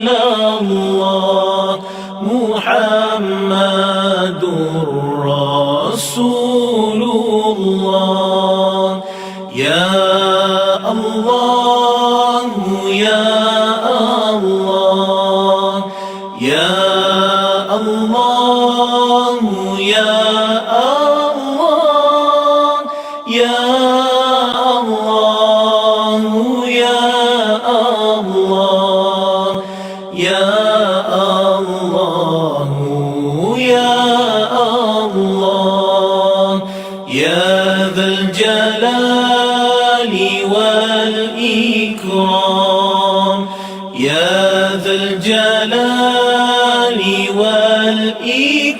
الله محمد رسول الله. يا الله يا الله يا الله يا الله يا الله يا الله يا الله يا الله يا ذا الجلال والإكرام يا ذا الجلال والإكرام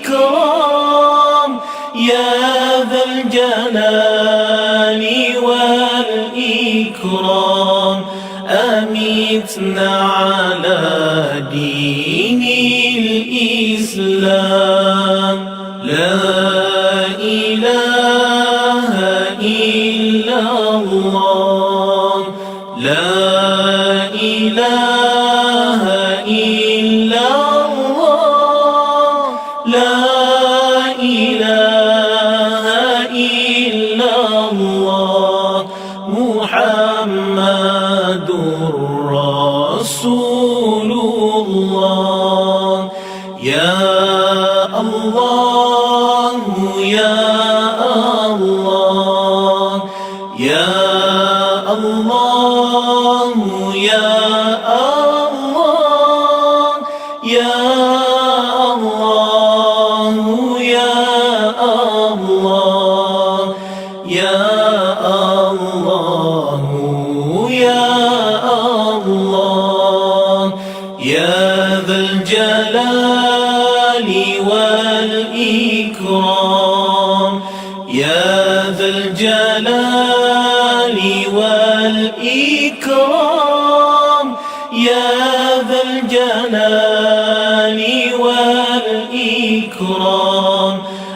يا ذا الجلال والإكرام أمتنا على دين الإسلام. لا إله إلا الله لا إله إلا الله لا إله إلا الله محمد رسول الله. يا الله يا الله يا الله يا الله يا الله يا الله يا الله يا الله يا ذا الجلال والإكرام يا ذا الجلال والإكرام يا ذا الجلال والإكرام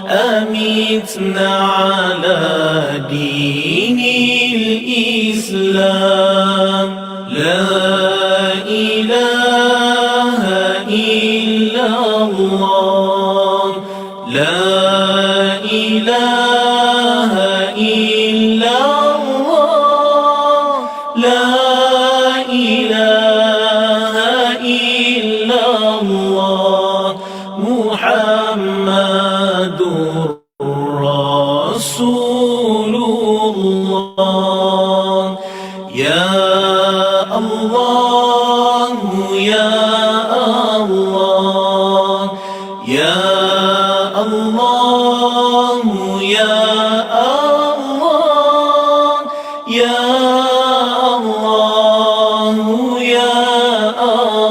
أمتنا على دين الإسلام. لا إله إلا الله لا إله إلا الله لا إله إلا الله محمد رسول الله. يا الله يا الله يا الله يا الله يا الله يا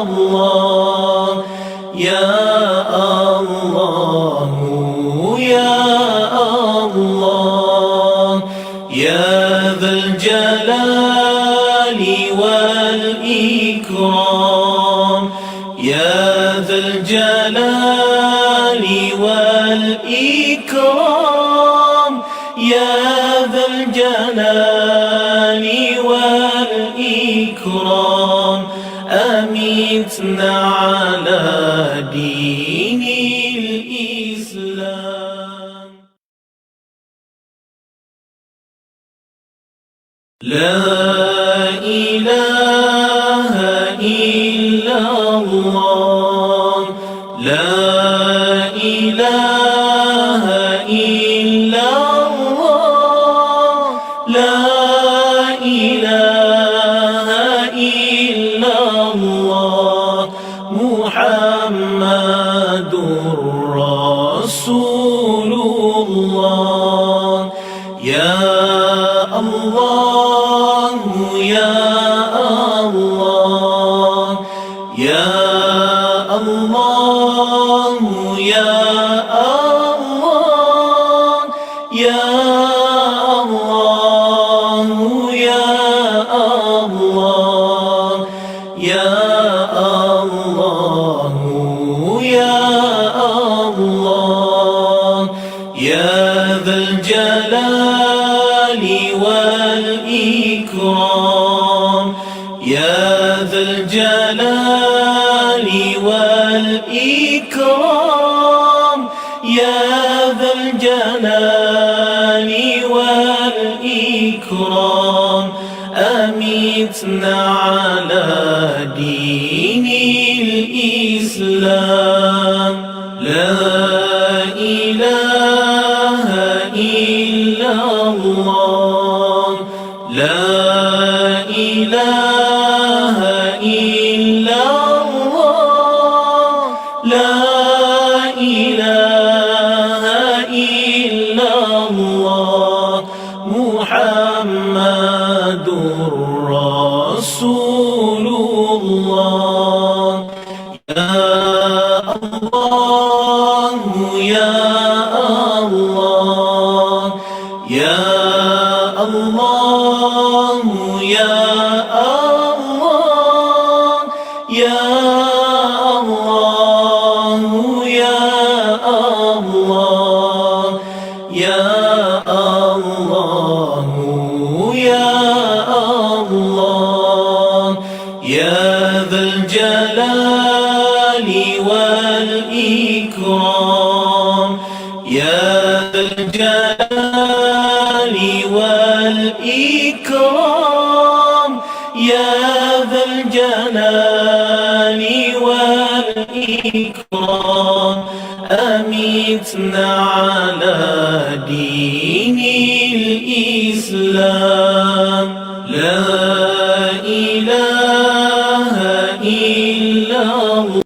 الله يا الله يا الله يا ذا الجلال والإكرام يا ذا الجلال والإكرام يا ذا الجلال والإكرام أمتنا على دين الإسلام. لا إله إلا الله لا إله إلا الله لا إله إلا الله محمد رسول الله. يا الله يا الله يا الله يا الله يا الله يا الله يا الله يا الله يا ذا الجلال والإكرام يا ذا الجلال والإكرام يا ذا الجلال والإكرام أمتنا على دين الإسلام لا إله إلا الله لا إله إلا الله لا إله إلا الله محمد رسول الله يا الله يا الله يا الله يا الله يا الله يا الله يا الله يا الله يا ذا الجلال والإكرام يا ذا الجلال والإكرام يا ذا الجلال والإكرام أمتنا على دين الإسلام لا إله إلا الله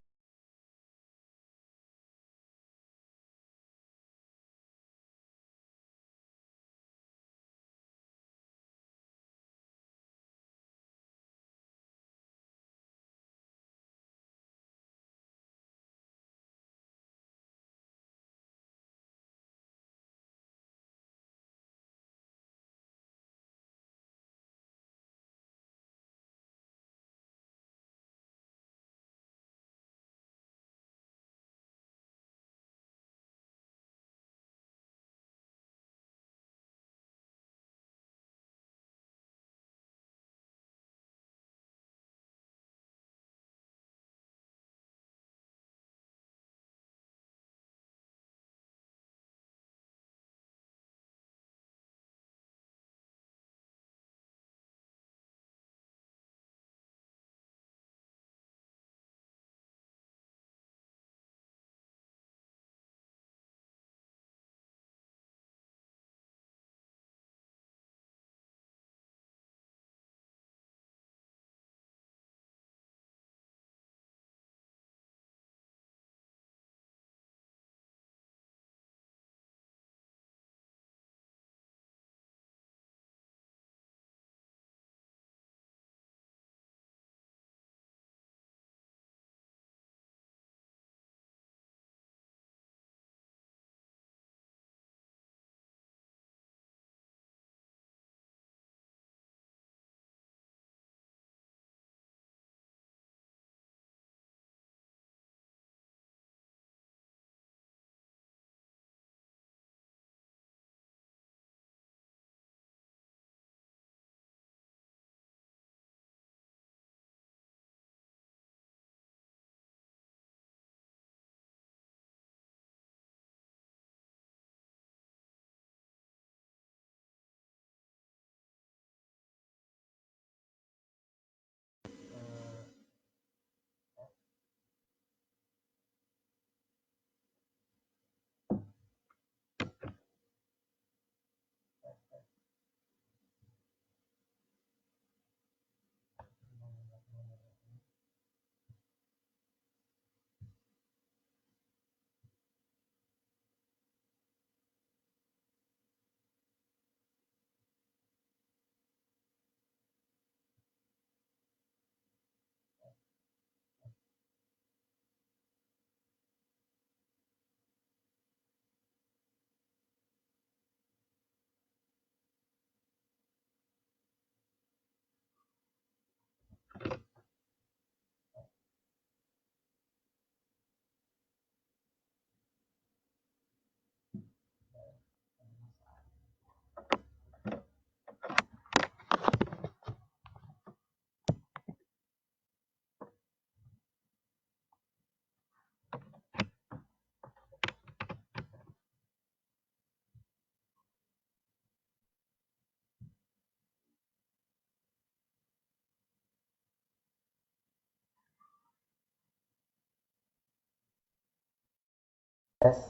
Tes.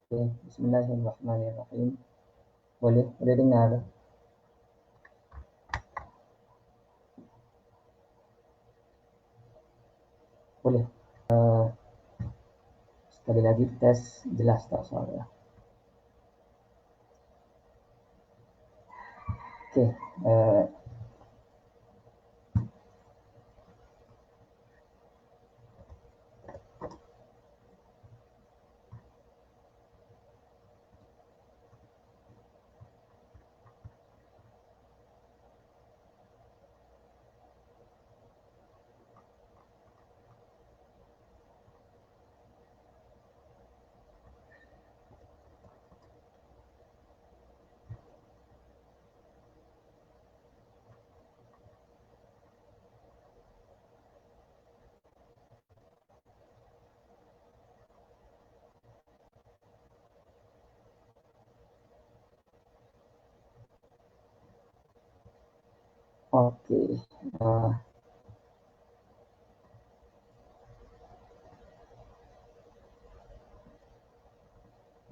Okay. Bismillahirrahmanirrahim. Boleh dengar? Boleh. Sekali lagi tes, jelas tak suara? Okey. Okey.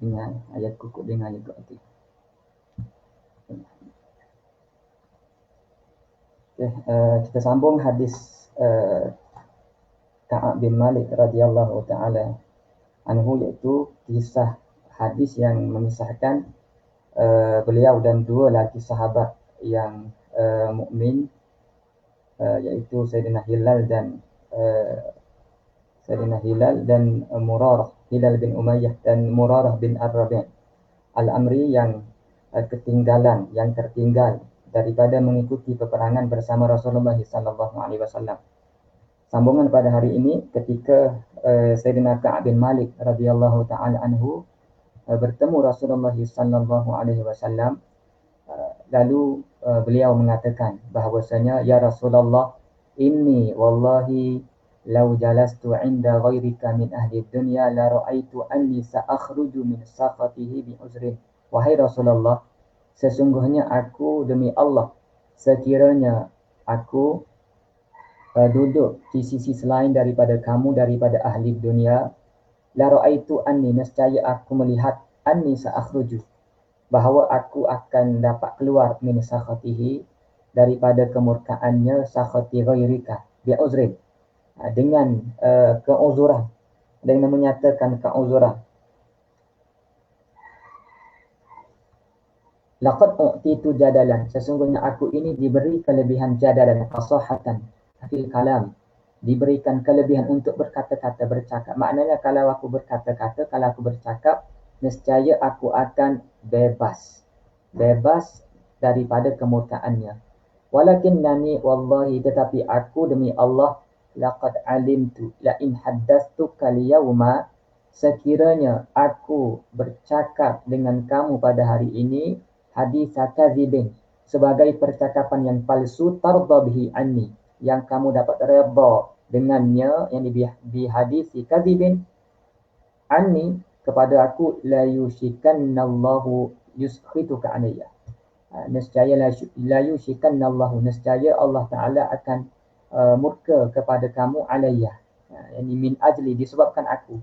Dengar ayat kukuk dengar juga. Okey. Kita sambung hadis Ka'ab bin Malik radhiyallahu taala anhu, iaitu kisah hadis yang mengisahkan beliau dan dua lelaki sahabat yang mukmin, iaitu Sayyidina Hilal dan Murarah, Hilal bin Umayyah dan Murarah bin Ar-Rabi' Al-Amri yang tertinggal daripada mengikuti peperangan bersama Rasulullah sallallahu alaihi wasallam. Sambungan pada hari ini ketika Sayyidina Ka'ab bin Malik radhiyallahu taala anhu bertemu Rasulullah sallallahu alaihi wasallam, lalu beliau mengatakan bahawasanya, ya Rasulullah, inni wallahi law jalastu 'inda ghairika min ahli dunya la ra'aitu anni sa'akhruju min sakhatihi bi uzrin. Wahai Rasulullah, sesungguhnya aku demi Allah, sekiranya aku duduk di sisi selain daripada kamu, daripada ahli dunia, la ra'aitu anni, nescaya aku melihat, anni sa'akhruju, bahawa aku akan dapat keluar min sakhatihi, daripada kemurkaannya, sakhati ghairika bi uzrin, dengan keuzuran, dengan menyatakan keuzuran. Laqad u'titu jadalan, sesungguhnya aku ini diberi kelebihan jadalan, fasahatan fil kalam, diberikan kelebihan untuk berkata-kata, bercakap. Maknanya kalau aku berkata-kata, kalau aku bercakap, nescaya aku akan bebas daripada kemurkaannya. Walakinnani wallahi, tetapi aku demi Allah, laqad alimtu la in haddastuka al-yawma, sekiranya aku bercakap dengan kamu pada hari ini, hadis kadzibin, sebagai percakapan yang palsu, tarda bihi anni, yang kamu dapat redha dengannya, yang di hadis kadzibin anni, kepada aku, la yushikannallahu yuskhituka alayya, nescaya la yushikannallahu, nescaya Allah Taala akan murka kepada kamu, alayya, yani min ajli, disebabkan aku.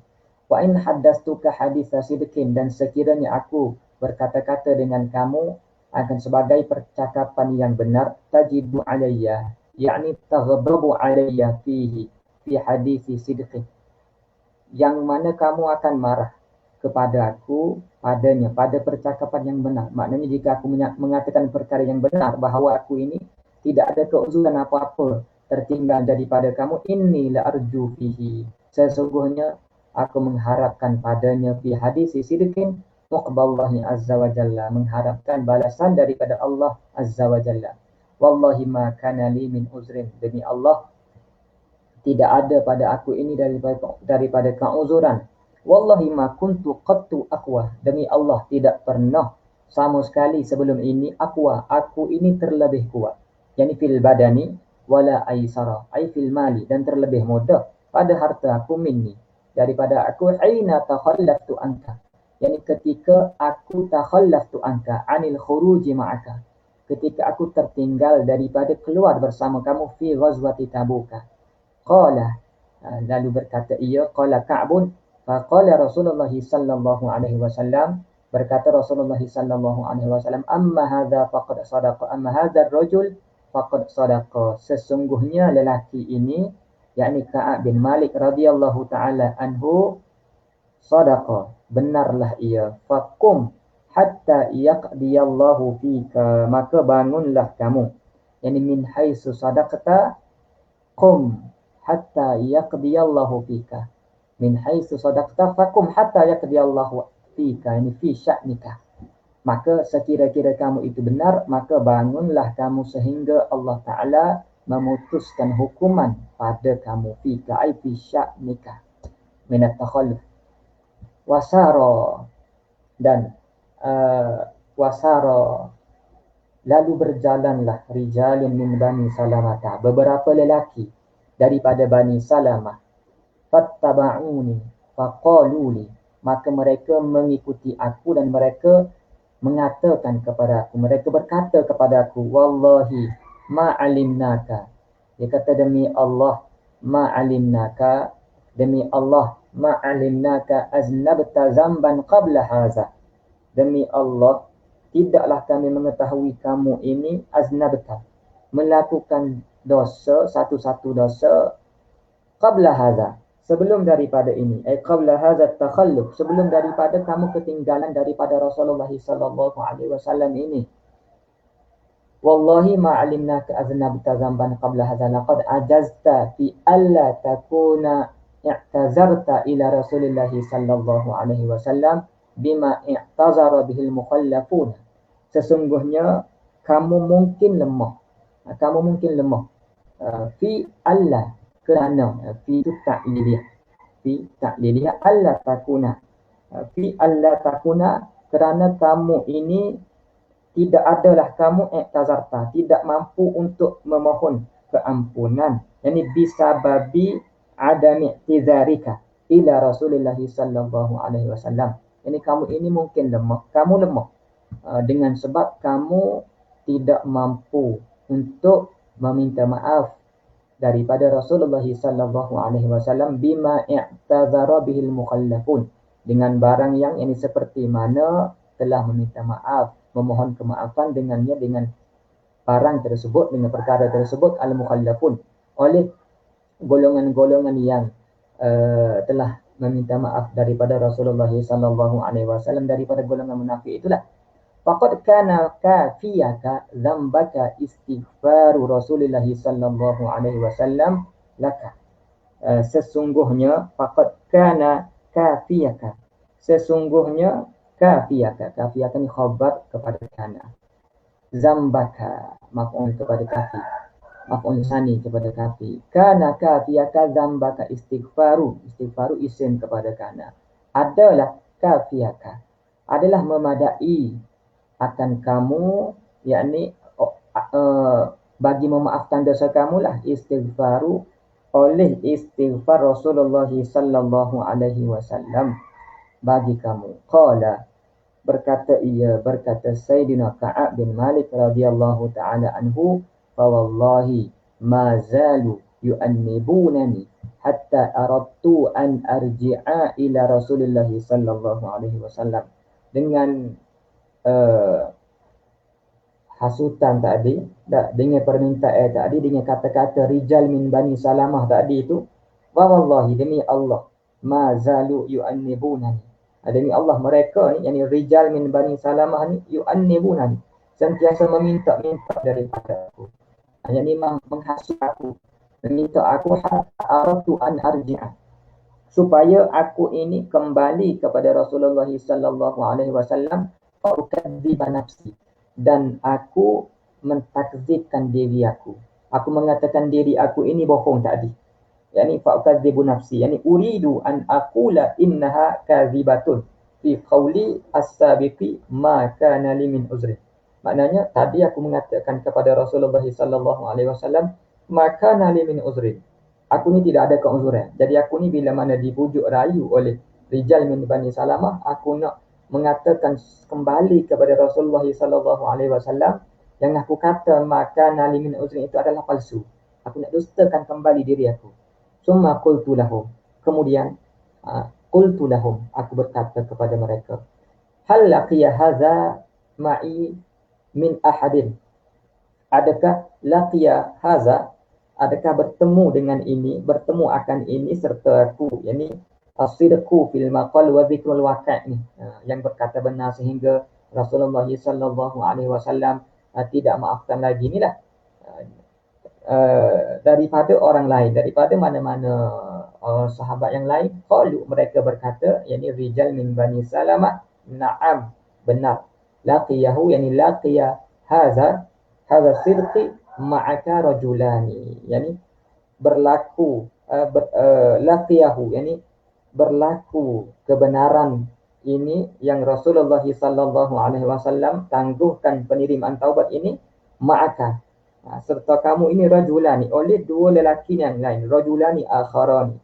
Wa in haddastuka haditha sidqin, dan sekiranya aku berkata-kata dengan kamu akan sebagai percakapan yang benar, tajidu alayya, yakni taghdabu alayya fihi, fi hadithi sidqin, yang mana kamu akan marah kepada aku padanya, pada percakapan yang benar. Maknanya jika aku mengatakan perkara yang benar, bahawa aku ini tidak ada keuzuran apa-apa tertinggal daripada kamu, inni la arju fihi, sesungguhnya aku mengharapkan padanya, fi hadis sidqin muqballahi azza wa jalla, mengharapkan balasan daripada Allah azza wa jalla. Wallahi ma kana li min uzrin, demi Allah tidak ada pada aku ini daripada keuzuran. Wallahi ma kuntu qattu aqwa, demi Allah tidak pernah sama sekali sebelum ini aqwa, aku ini terlebih kuat, yani fil badani, wala aisara, ay fil mali, dan terlebih mudah pada harta aku, minni, daripada aku, hina takhallaftu anka, yani ketika aku takhallaftu anka anil khuruji ma'aka, ketika aku tertinggal daripada keluar bersama kamu, fi ghazwati Tabuka. Qala, lalu berkata ia, qala Ka'bun, Faqala Rasulullah sallallahu alaihi wasallam, berkata Rasulullah sallallahu alaihi wasallam, amma hadza faqad sadaqa, amma hadza ar-rajul faqad sadaqa. Sesungguhnya lelaki ini, yakni Ka'ab bin Malik radhiyallahu taala anhu, sadaqa, benarlah ia. Faqum hatta yaqdiyallahu fika, maka bangunlah kamu. Yani min haitsu sadaqta qum hatta yaqdiyallahu fika. Min haitsu sadaqta faqum hatta yaqdiyallahu fika, ini fi sya'nika. Maka sekira-kira kamu itu benar, maka bangunlah kamu sehingga Allah Ta'ala memutuskan hukuman pada kamu. Fika ay fi sya'nika minat takhalluf. Wasara, dan wasara, lalu berjalanlah rijalun min Bani Salamah, beberapa lelaki daripada Bani Salamah. Fattaba'uni faqaluli, maka mereka mengikuti aku dan mereka mengatakan kepada aku, mereka berkata kepada aku, wallahi ma'alimnaka, dia kata demi Allah, ma'alimnaka, demi Allah, ma'alimnaka aznabta zamban qabla haza, demi Allah tidaklah kami mengetahui kamu ini aznabta, melakukan dosa, satu-satu dosa, qabla haza, sebelum daripada ini, qabla hadza takhalluf, sebelum daripada kamu ketinggalan daripada Rasulullah sallallahu alaihi wasallam ini. Wallahi ma alimnaka aznabta zamban qabla hadza, laqad ajazta fi alla takuna i'tazarta ila Rasulillah sallallahu alaihi wasallam bima i'tazara bihil mukhallafun. Sesungguhnya kamu mungkin lemah, fi alla, kerana, fi itu ta'liliyah, fi ta'liliyah, alla takuna, fi alla takuna, kerana kamu ini tidak adalah kamu i'tazarta, tidak mampu untuk memohon keampunan, yani bisababi adami i'tizarika ila Rasulullah sallallahu alaihi wasallam. Yani kamu ini mungkin lemah, kamu lemah dengan sebab kamu tidak mampu untuk meminta maaf daripada Rasulullah sallallahu alaihi wasallam bima i'tazara bihil mukhallafun, dengan barang yang ini seperti mana telah meminta maaf, memohon kemaafan dengannya, dengan barang tersebut, dengan perkara tersebut, al-mukhallafun, oleh golongan-golongan yang telah meminta maaf daripada Rasulullah sallallahu alaihi wasallam, daripada golongan munafik itulah. Faqad kana kafiyaka dzambaka istighfaru Rasulillah sallallahu alaihi wasallam laka. Sesungguhnya faqad kana kafiyaka, sesungguhnya kafiyaka, kafiyaka ni khabar kepada kana, zambaka maf'ul kepada kafi, maf'ul sani kepada kafi. Kana kafiyaka zambaka istighfaru, istighfaru isim kepada kana, adalah kafiyaka, adalah memadai akan kamu, yakni bagi memaafkan dosa kamu lah, istighfaru, oleh istighfar Rasulullah sallallahu alaihi wasallam bagi kamu. Qala, berkata Sayyidina Ka'ab bin Malik radhiyallahu ta'ala anhu, fa wallahi ma zalu yu'annibunani hatta aradtu an arji'a ila Rasulullah sallallahu alaihi wasallam. Dengan hasutan tadi, dengan permintaan tadi, dengan kata-kata rijal min Bani Salamah tadi itu, wa wallahi, demi Allah, ma zalu yu'annibunani, demi Allah mereka ni, yani rijal min Bani Salamah ni, yu'annibunani, sentiasa meminta-minta daripada aku, yani menghasut aku, meminta aku, hatta aratu an arji'a, supaya aku ini kembali kepada Rasulullah sallallahu alaihi wasallam, fa'ukadziba nafsi, dan aku mentakzibkan diri aku, aku mengatakan diri aku ini bohong tadi, yani fa'ukadzibu nafsi, yani uridu an aqula innaha kadzibatun fi qawli as-sabiqi ma kana li min uzri. Maknanya tadi aku mengatakan kepada Rasulullah sallallahu alaihi wasallam, ma kana li min uzri, aku ni tidak ada keuzuran. Jadi aku ni bila mana dibujuk rayu oleh rijal min Bani Salamah, aku nak mengatakan kembali kepada Rasulullah sallallahu alaihi wasallam, yang aku kata maka nali min uzri itu adalah palsu, aku nak dustakan kembali diri aku. Summa qultu lahu, kemudian qultu lahum, aku berkata kepada mereka, hal laqiya hadza ma'i min ahadin, adakah laqiya hadza, adakah bertemu dengan ini, bertemu akan ini serta aku, yakni as-sidqu fil maqal wa dhikrul waqi' ni, yang berkata benar sehingga Rasulullah sallallahu alaihi wasallam tidak maafkan lagi ni lah, daripada orang lain, daripada mana-mana sahabat yang lain. Qalu, mereka berkata, yakni rijal min Bani Salamah, na'am, benar, laqiyahu, yakni laqiya hadza sidqi ma'aka rajulani, yakni berlaku laqiyahu, yakni berlaku kebenaran ini yang Rasulullah sallallahu alaihi wasallam tangguhkan penerimaan taubat ini, ma'aka, serta kamu ini, rajulani, oleh dua lelaki yang lain, rajulani akharani,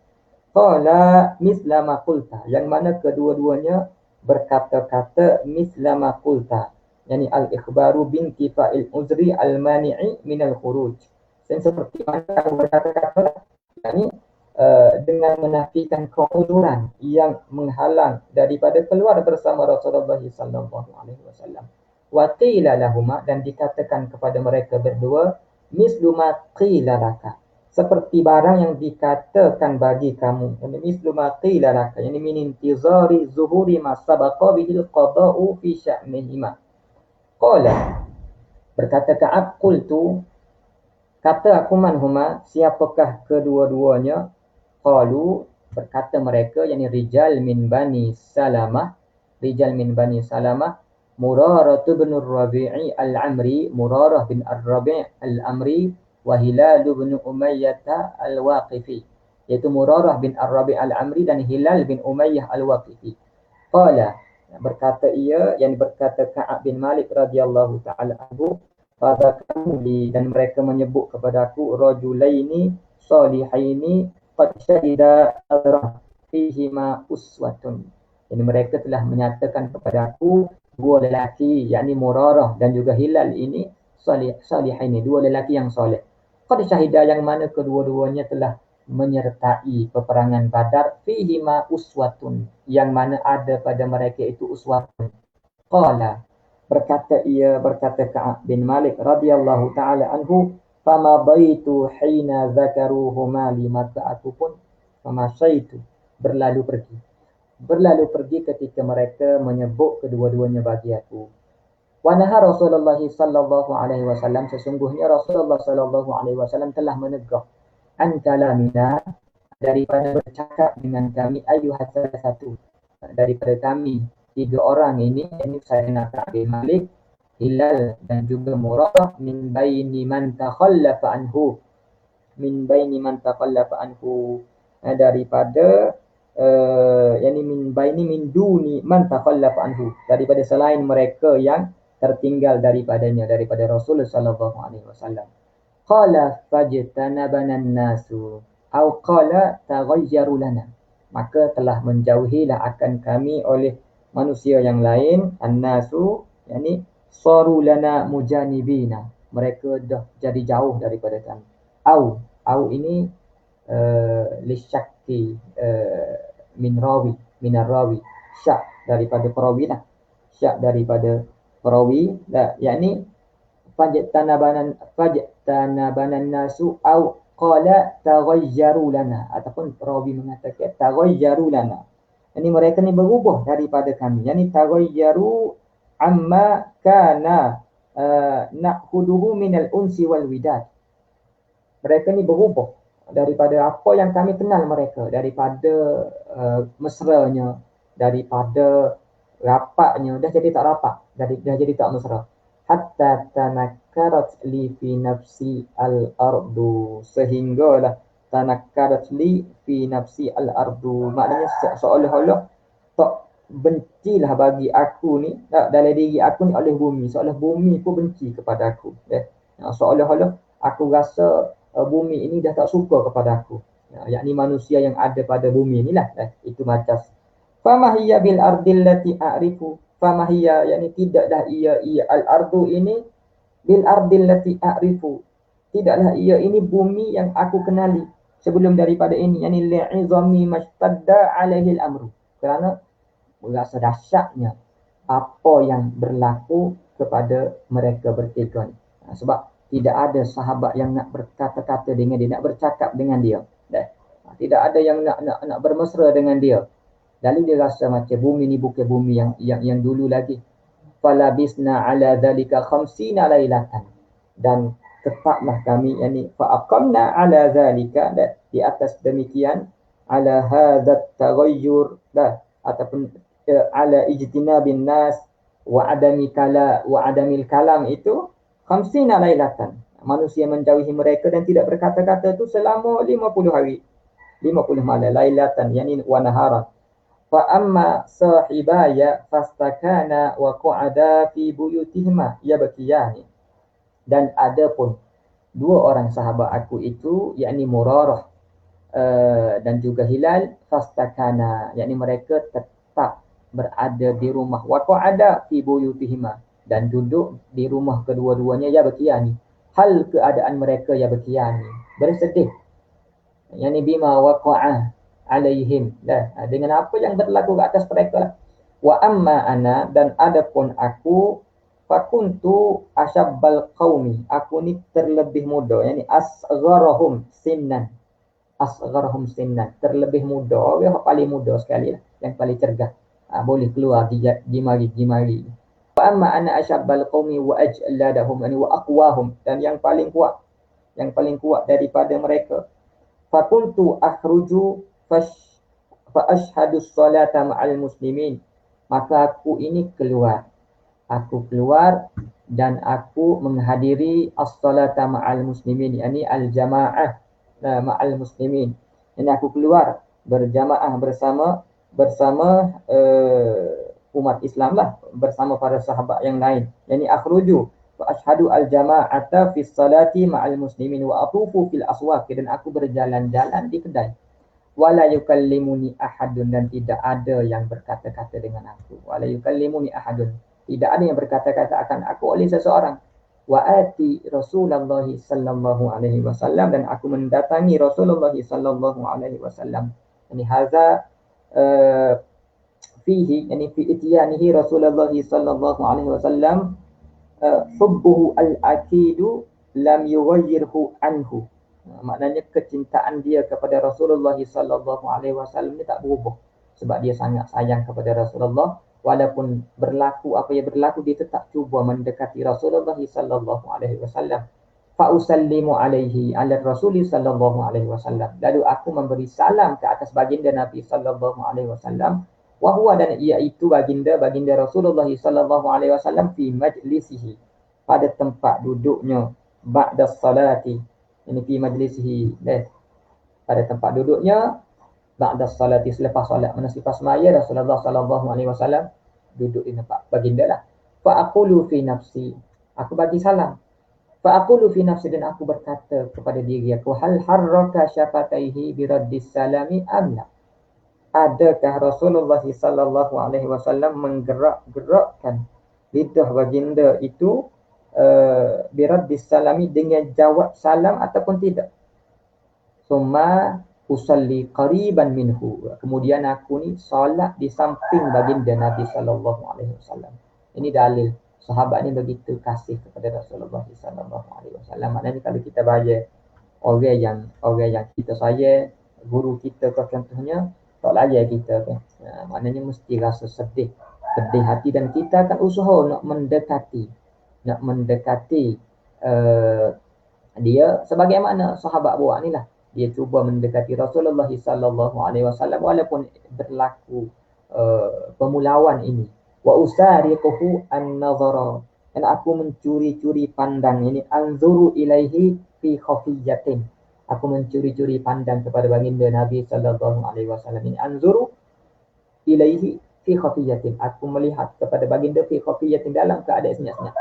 qala misla ma qulta, yang mana kedua-duanya berkata-kata misla ma qulta, yakni al-ikhbaru bintifa'il uzri al-mani'i minal khuruj, seperti mana kamu berkata-kata, yakni dengan menafikan keuzuran yang menghalang daripada keluar bersama Rasulullah sallallahu alaihi wasallam. Wa qila lahuma, dan dikatakan kepada mereka berdua, mislu ma qila laka, seperti barang yang dikatakan bagi kamu, yani mislu ma qila laka, yani min intizari zuhuri ma sabaqa bihil qada'u fi sya'nihima. Qala, berkata Ka'ab, qultu, kata aku, manhuma, siapakah kedua-duanya? Qalu, berkata mereka, yakni rijal min Bani Salamah, rijal min Bani Salamah, Murarah bin Rabi'i al-Amri, Murarah bin Ar-Rabi' al-Amri, wa Hilal bin Umayyah al-Waqifi, iaitu Murarah bin Ar-Rabi' al-Amri dan Hilal bin Umayyah al-Waqifi. Qala, berkata ia, yang berkata Ka'ab bin Malik radhiyallahu ta'ala anhu, fadzakaru li, dan mereka menyebut kepadaku, rajulaini salihaini qad syahida adra fihima uswatun, jadi mereka telah menyatakan kepada aku dua lelaki, yakni Murarah dan juga Hilal ini salihaini, dua lelaki yang soleh. Qad syahida, yang mana kedua-duanya telah menyertai peperangan Badar, fihima uswatun, yang mana ada pada mereka itu uswatun. Qala, berkata ia, berkata Ka'ab bin Malik radhiyallahu ta'ala anhu, fama baitu hina zakaruhuma li, maka aku pun famasaitu, berlalu pergi ketika mereka menyebut kedua-duanya bagi aku. Wa naha Rasulullah sallallahu alaihi wasallam, sesungguhnya Rasulullah sallallahu alaihi wasallam telah menegur, an kalamina, daripada bercakap dengan kami, ayyuhas salasatu, daripada kami tiga orang ini, yakni Sayyidina Ka'ab bin Malik, Hilal dan juga Murarah, min baini man takhallafa anhu, min baini man takhallafa anhu, daripada yakni min baini min duni man takhallafa anhu, daripada selain mereka yang tertinggal daripadanya, daripada Rasulullah sallallahu alaihi wasallam. Qala fajtanabana an-nasu, au qala taghayyaru lana, maka telah menjauhilah akan kami oleh manusia yang lain, an-nasu, yakni saru lana mujanibina, mereka dah jadi jauh daripada kami. Au ini lisyakki min rawi, minar rawi, syak daripada perawi lah, syak daripada perawi lah, yakni fajtanabanan nasu au qala taghayyaru lana, ataupun perawi mengatakan taghayyaru lana, yakni mereka ni berubah daripada kami, yakni taghayyaru amma kana na'khuduhu minal unsi wal widad, mereka ni berubah daripada apa yang kami kenal mereka, daripada mesranya, daripada rapaknya, dah jadi tak rapak, dah jadi tak mesra. Hatta tanakkarat li fi nafsi al-ardu, sehinggalah tanakkarat li fi nafsi al-ardu, maknanya seolah-olah tak bencilah bagi aku ni, dalam diri aku ni oleh bumi, seolah bumi pun benci kepada aku, seolah-olah aku rasa bumi ini dah tak suka kepada aku, yakni manusia yang ada pada bumi inilah, itu majas. Famahiyya bil ardil lati a'rifu, famahiyya, yakni tidaklah ia al-ardu ini, bil ardil lati a'rifu, tidaklah ia ini bumi yang aku kenali, sebelum daripada ini, yani li'izami mashtadda alaihi al-amru, kerana berasa dahsyatnya apa yang berlaku kepada mereka bertiga ni. Sebab tidak ada sahabat yang nak berkata-kata dengan dia, nak bercakap dengan dia. Tidak ada yang nak bermesra dengan dia. Lalu dia rasa macam bumi ni bukan bumi yang dulu lagi. Falabisna ala dhalika khamsina lailatan. Dan tetaplah kami, yani fa'aqamna ala dhalika, di atas demikian, ala hadat taghayyur, ataupun ala ijtinabin nas wa adamil kalam itu khamsina lailatan. Manusia menjauhi mereka dan tidak berkata-kata itu selama 50 hari. 50 malam, lailatan, yani wa naharan. Fa amma sahibaya fastakana wa qu'ada fi buyutihima yabkiyani. Dan ada pun dua orang sahabat aku itu, yakni Murarah dan juga Hilal, fastakana, yakni mereka tetap berada di rumah, wa qu'ada fi buyutihima, dan duduk di rumah kedua-duanya, yabkiyani, hal keadaan mereka yabkiyani, bersedih, yakni bima waqa'a alaihim, dengan apa yang berlaku ke atas mereka lah. Wa amma ana, dan adapun aku, fakuntu asyabbal qaumi, aku ni terlebih muda, yakni asgharahum sinnan, terlebih muda, yang paling muda sekali lah, yang paling cergas, boleh keluar gimari. Wa amma ana asyabbal qaumi wa ajladahum, yani wa aqwahum, dan yang paling kuat daripada mereka. Fakuntu akhruju fa ashhadu salata ma'al muslimin, maka aku ini keluar dan aku menghadiri as-salata ma'al muslimin, yakni al-jamaah ma'al muslimin. Ini aku keluar berjamaah bersama umat Islam lah, bersama para sahabat yang lain. Yani akhruju fa ashhadu al-jama'ata fi salati ma'al muslimin wa atufu fil aswaq, dan aku berjalan-jalan di kedai. Wala yukallimuni ahadun, dan tidak ada yang berkata-kata dengan aku. Wala yukallimuni ahadun, tidak ada yang berkata-kata akan aku oleh seseorang. Wa ati Rasulullah sallallahu alaihi wasallam, dan aku mendatangi Rasulullah sallallahu alaihi wasallam. Ini hadza fihi, yani fi ityanihi Rasulullah sallallahu alaihi wasallam hubbuhu al-akidu lam yughayyirhu anhu. Maknanya kecintaan dia kepada Rasulullah sallallahu alaihi wasallam ni tak berubah, sebab dia sangat sayang kepada Rasulullah. Walaupun berlaku apa yang berlaku, dia tetap cuba mendekati Rasulullah sallallahu alaihi wasallam. Fa usallimu alaihi ala Rasul sallallahu alaihi wasallam, lalu aku memberi salam ke atas baginda Nabi sallallahu alaihi wasallam. Wa huwa, dan iaitu baginda Rasulullah sallallahu alaihi wasallam, fi majlisihi, pada tempat duduknya, ba'da salati, ini fi majlisihi, pada tempat duduknya, ba'da salati, selepas solat, mana selepas semaya Rasulullah sallallahu alaihi wasallam duduk di tempat baginda lah. Fa aqulu fi nafsi, aku bagi salam. Fa aqulu fi nafsi, dan aku berkata kepada diri aku, hal harraka syafataihi bi raddis salami am la, adakah Rasulullah sallallahu alaihi wasallam menggerak-gerakkan lidah baginda itu bi raddis salami, dengan jawab salam ataupun tidak. Summa usalli qariban minhu, kemudian aku ni solat di samping baginda Nabi sallallahu alaihi wasallam. Ini dalil sahabat ni begitu kasih kepada Rasulullah sallallahu alaihi wasallam. Maknanya kalau kita bayar orang yang kita sayang, guru kita ke contohnya, tak layan kita kan, maknanya mesti rasa sedih hati, dan kita akan usaha nak mendekati dia, sebagaimana sahabat buat ni lah. Dia cuba mendekati Rasulullah sallallahu alaihi wasallam walaupun berlaku pemulawan ini. Wa usariquhu an-nazara, dan aku mencuri-curi pandang, ini anzuru ilaihi fi khafiyatin, aku mencuri-curi pandang kepada baginda Nabi sallallahu alaihi wasallam. Ini anzuru ilaihi fi khafiyatin, aku melihat kepada baginda fi khafiyatin, dalam keadaan senyap-senyap.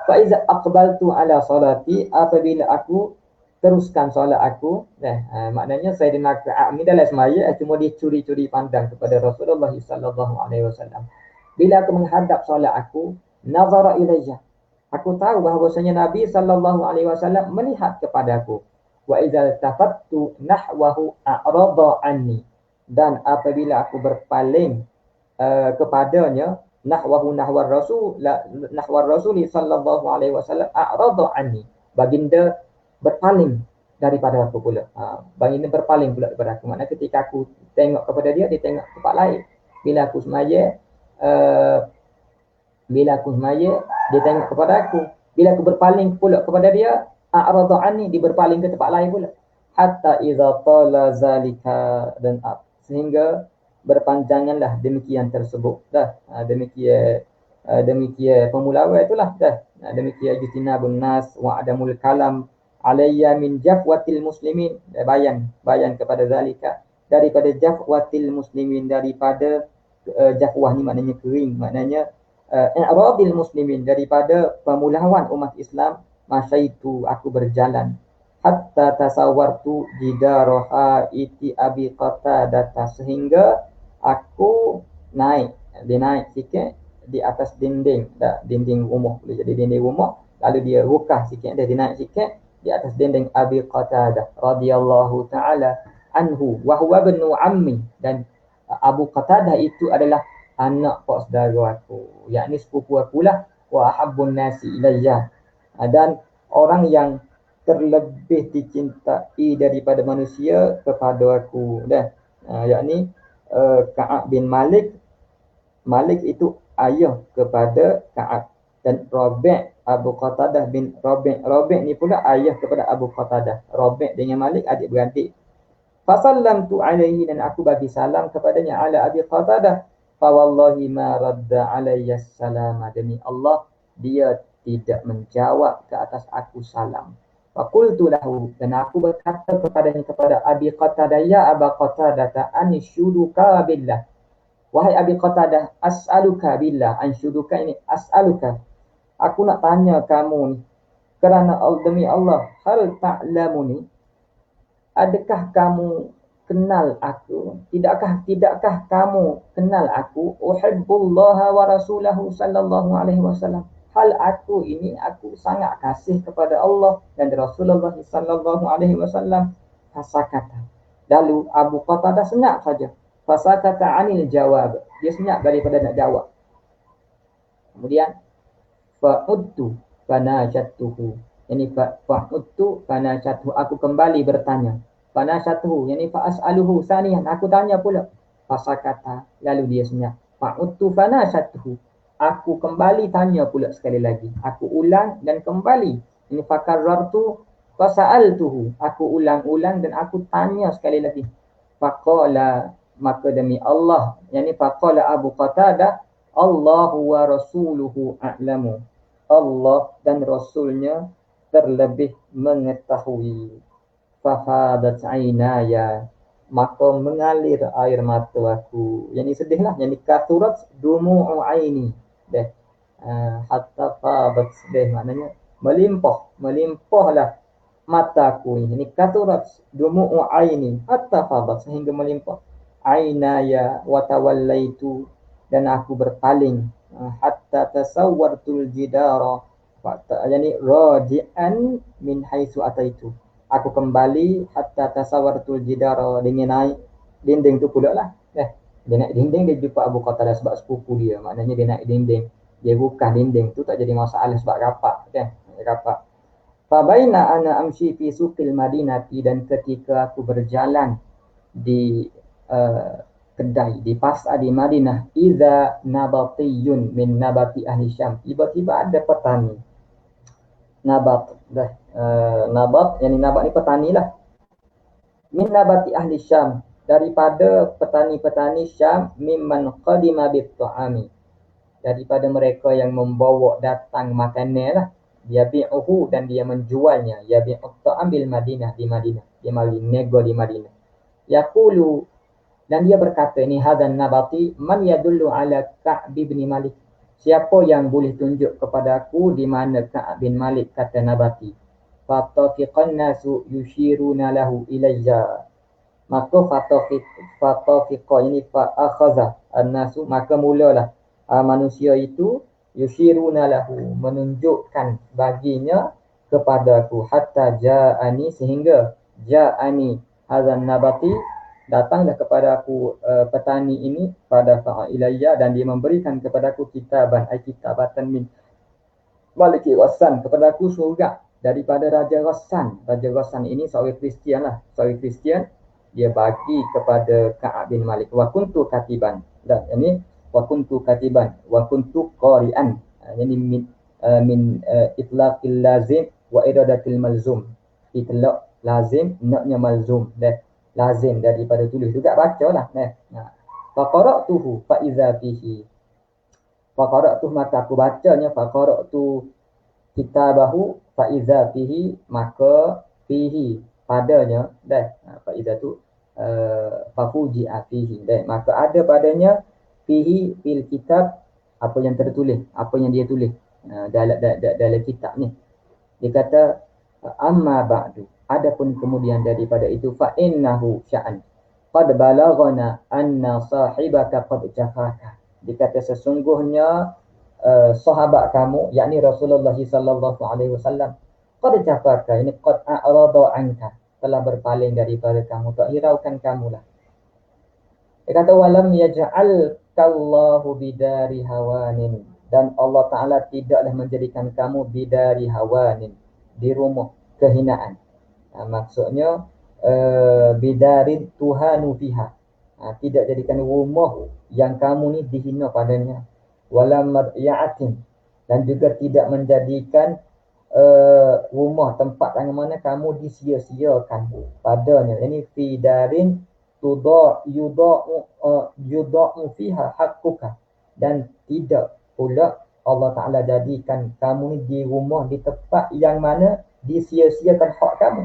Fa iza aqbaltu ala salati, apabila aku teruskan solat aku, maknanya Sayyidina Ka'ab ni dalam semaya cuma dia curi-curi pandang kepada Rasulullah sallallahu alaihi wasallam. Bila aku menghadap solat aku, nazara ilayya, aku tahu bahawasanya Nabi sallallahu alaihi wasallam melihat kepada aku. Wa idza tafattu nahwahu a'rada anni. Dan apabila aku berpaling kepadanya, nahwar rasuli sallallahu alaihi wasallam a'rada anni, baginda berpaling daripada aku pula. Baginda berpaling pula daripada aku. Maknanya ketika aku tengok kepada dia, dia tengok tempat lain. Bila aku semaya, dia tengok kepada aku. Bila aku berpaling pula kepada dia, a'rada anni, dia berpaling ke tempat lain pula. Hatta idza tala zalika, dan sehingga berpanjanganlah demikian tersebut. Demikian pemulawai itulah demikian jitinabun nas wa adamul kalam alayya min jafwatil muslimin. Bayan kepada zalika, daripada jafwatil muslimin, daripada jafwah ni maknanya kering, maknanya i'radil muslimin, daripada pemulawan umat Islam. Masyaitu, aku berjalan, hatta tasawwartu jidaraha iti abi Qatadah, sehingga aku naik sikit di atas dinding rumah, boleh jadi dinding rumah, lalu dia rukah sikit, dia naik sikit di atas dinding Abi Qatadah radhiyallahu taala anhu wa huwa ibnu ammi, dan Abu Qatadah itu adalah anak pak saudara aku, yakni sepupu aku lah. Wa ahabbun nasi ilayya, dan orang yang terlebih dicintai daripada manusia kepada aku, yakni Ka'ab bin Malik. Malik itu ayah kepada Ka'ab, dan Rabi' Abu Qatadah bin Rabi' ni pula ayah kepada Abu Qatadah. Rabi' dengan Malik adik-beradik. Fasallamtu alaihi, dan aku bagi salam kepadanya, ala Abi Qatadah. Fa wallahi ma radda alayya salam, demi Allah dia tidak menjawab ke atas aku salam. Faqultu lahu, dan aku berkata kepada Abi Qatadah, ya Aba Qatadah, anshuduka billah, wahai Abi Qatadah, as'aluka billah. Anshuduka ini as'aluka, aku nak tanya kamu ni kerana demi Allah, hal ta'lamuni, adakah kamu kenal aku? Tidakkah kamu kenal aku? Uhibbullaha wa rasulahu sallallahu alaihi wasallam. Hal aku ini, aku sangat kasih kepada Allah dan Rasulullah sallallahu alaihi wasallam. Fasakata, lalu Abu Qatadah senyap saja. Fasakata anil jawab, dia senyap daripada nak jawab. Kemudian fa'udtu fanajatuhu, yani fa'udtu fanajatuhu, aku kembali bertanya. Fanajatuhu, yani fa'as'aluhu saniyan, aku tanya pula. Fasakata, lalu dia senyap. Fa'udtu fanajatuhu, aku kembali tanya pula sekali lagi. Aku ulang dan kembali. Ini fakarrartu fasa'altuhu, aku ulang-ulang dan aku tanya sekali lagi. Faqala, maka demi Allah, yakni faqala Abu Qatadah, Allahu wa rasuluhu a'lamu, Allah dan Rasulnya terlebih mengetahui. Fafadat aynaya, maka mengalir air mata aku, yakni sedihlah, yakni kathurat dumu'u aini, hatta fadat, maknanya melimpahlah mataku ini. Kathurat dumu'u aini hatta fadat, sehingga melimpah. Aynaya wa tawallaitu, dan aku berpaling. Hatta tasawwartul jidara, yani raji'an min haitsu ataitu, aku kembali. Hatta tasawwartul jidara, dengan naik dinding tu pula lah. Dia naik dinding, dia jumpa Abu Qatadah sebab sepupu dia. Maknanya dia naik dinding, dia buka dinding tu tak jadi masalah sebab rapat. Rapat. Fabaina ana amshi fi suqil madinati, dan ketika aku berjalan di kedai, di pasar di Madinah, idza nabatiyun min nabati ahli Syam, tiba-tiba ada petani. Nabat, nabat, yani nabat ni petani lah. Min nabati ahli Syam, daripada petani-petani Syam, mimman qadima bit ta'ami, daripada mereka yang membawa datang makanan lah. Yabi'uhu, dan dia menjualnya. Yabi'ut ta'am bil Madinah, di Madinah, dia mari nego di Madinah. Yaqulu, dan dia berkata, ini hadan nabati man yadullu ala Ka'b bin Malik, siapa yang boleh tunjuk kepada aku di mana Ka'b bin Malik, kata nabati. Fatafiqan nasu yushiruna lahu ilayya, maka fatafiqa, ini fa'akhaza an-nasu, maka mulalah manusia itu yushiruna lahu, menunjukkan baginya kepada aku. Hatta ja'ani, sehingga ja'ani hadzan nabati, datanglah kepada aku petani ini pada fa'ilayya, dan dia memberikan kepadaku kitaban ay kitabatan min maliki Ghassan, kepada aku surga daripada Raja Ghassan. Raja Ghassan ini seorang Kristian lah, seorang Kristian. Dia bagi kepada Ka'ab bin Malik. Wa kuntu katiban. Dan ini wa kuntu katiban wa kuntu qari'an. Ini min itlaqil lazim wa iradatil malzum. Itlaq lazim, naknya malzum. Dan lazim daripada tulis juga bacalah. Fa qara'tuhu fa iza fihi. Faqara'tu, maka aku bacanya, faqara'tu kitabahu fa iza fihi, maka fihi padanya, dah fa iza tu fafuji'a fihi, dah maka ada padanya fihi fil kitab, apa yang tertulis, apa yang dia tulis dalam kitab ni. Dia kata amma ba'du, adapun kemudian daripada itu, fa innahu sya'an qad balaghana anna sahibaka qad jafaka. Dikata sesungguhnya sahabat kamu, yakni Rasulullah sallallahu alaihi wasallam, qad jafaka, ini qad a'rada anka, telah berpaling daripada kamu, tak hiraukan kamu lah. Dia kata walam yaj'al kallahu bidari hawanin, dan Allah Ta'ala tidaklah menjadikan kamu bidari hawanin, di rumah kehinaan. Maksudnya bidari tuhanu fiha, tidak jadikan rumah yang kamu ni dihina padanya. Walam mad'iya'atin, dan juga tidak menjadikan rumah tempat yang mana kamu disia-siakan padanya. Ini fi darin yudha'u fiha haqquka, dan tidak pula Allah Ta'ala jadikan kamu ni di rumah, di tempat yang mana disia-siakan hak kamu.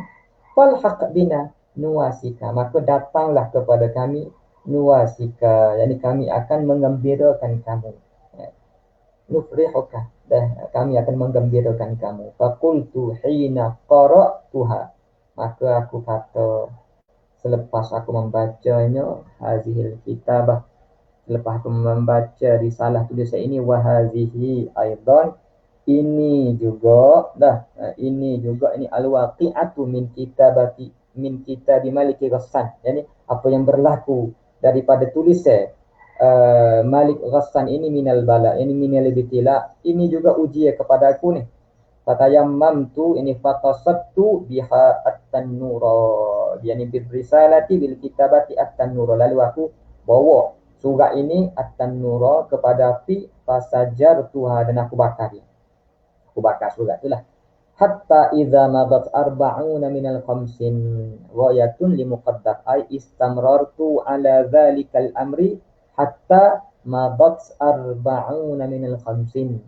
Fal haq bina nuwasika, maka datanglah kepada kami nuwasika, yakni kami akan menggembirakan kamu. Nufrihuka, dah kami akan menggembirakan kamu. Faqultu hina qara'tuha, maka aku kata selepas aku membacanya, hazihil kitabah, selepas aku membaca risalah tulisan ini, wa hazihi aidan, ini juga ini al-waqi'atu min kitabi Maliki Ghassan, yakni apa yang berlaku daripada tulisan Malik Ghassan ini, minal bala, ini minal ibtila, ini juga ujian kepada aku ni. Fatayammamtu, ini faqasattu biha at-tannura, yakni bil risalati bil kitabati at-tannura, lalu aku bawa surat ini at-tannura kepada api, fasajartuha, dan aku bakar dia. Aku bakar surat itulah. Hatta idza madat arba'una minal khamsin ghayatun limuqaddar, ay istamrartu ala dhalikal amri hatta madat arba'una minal khamsin.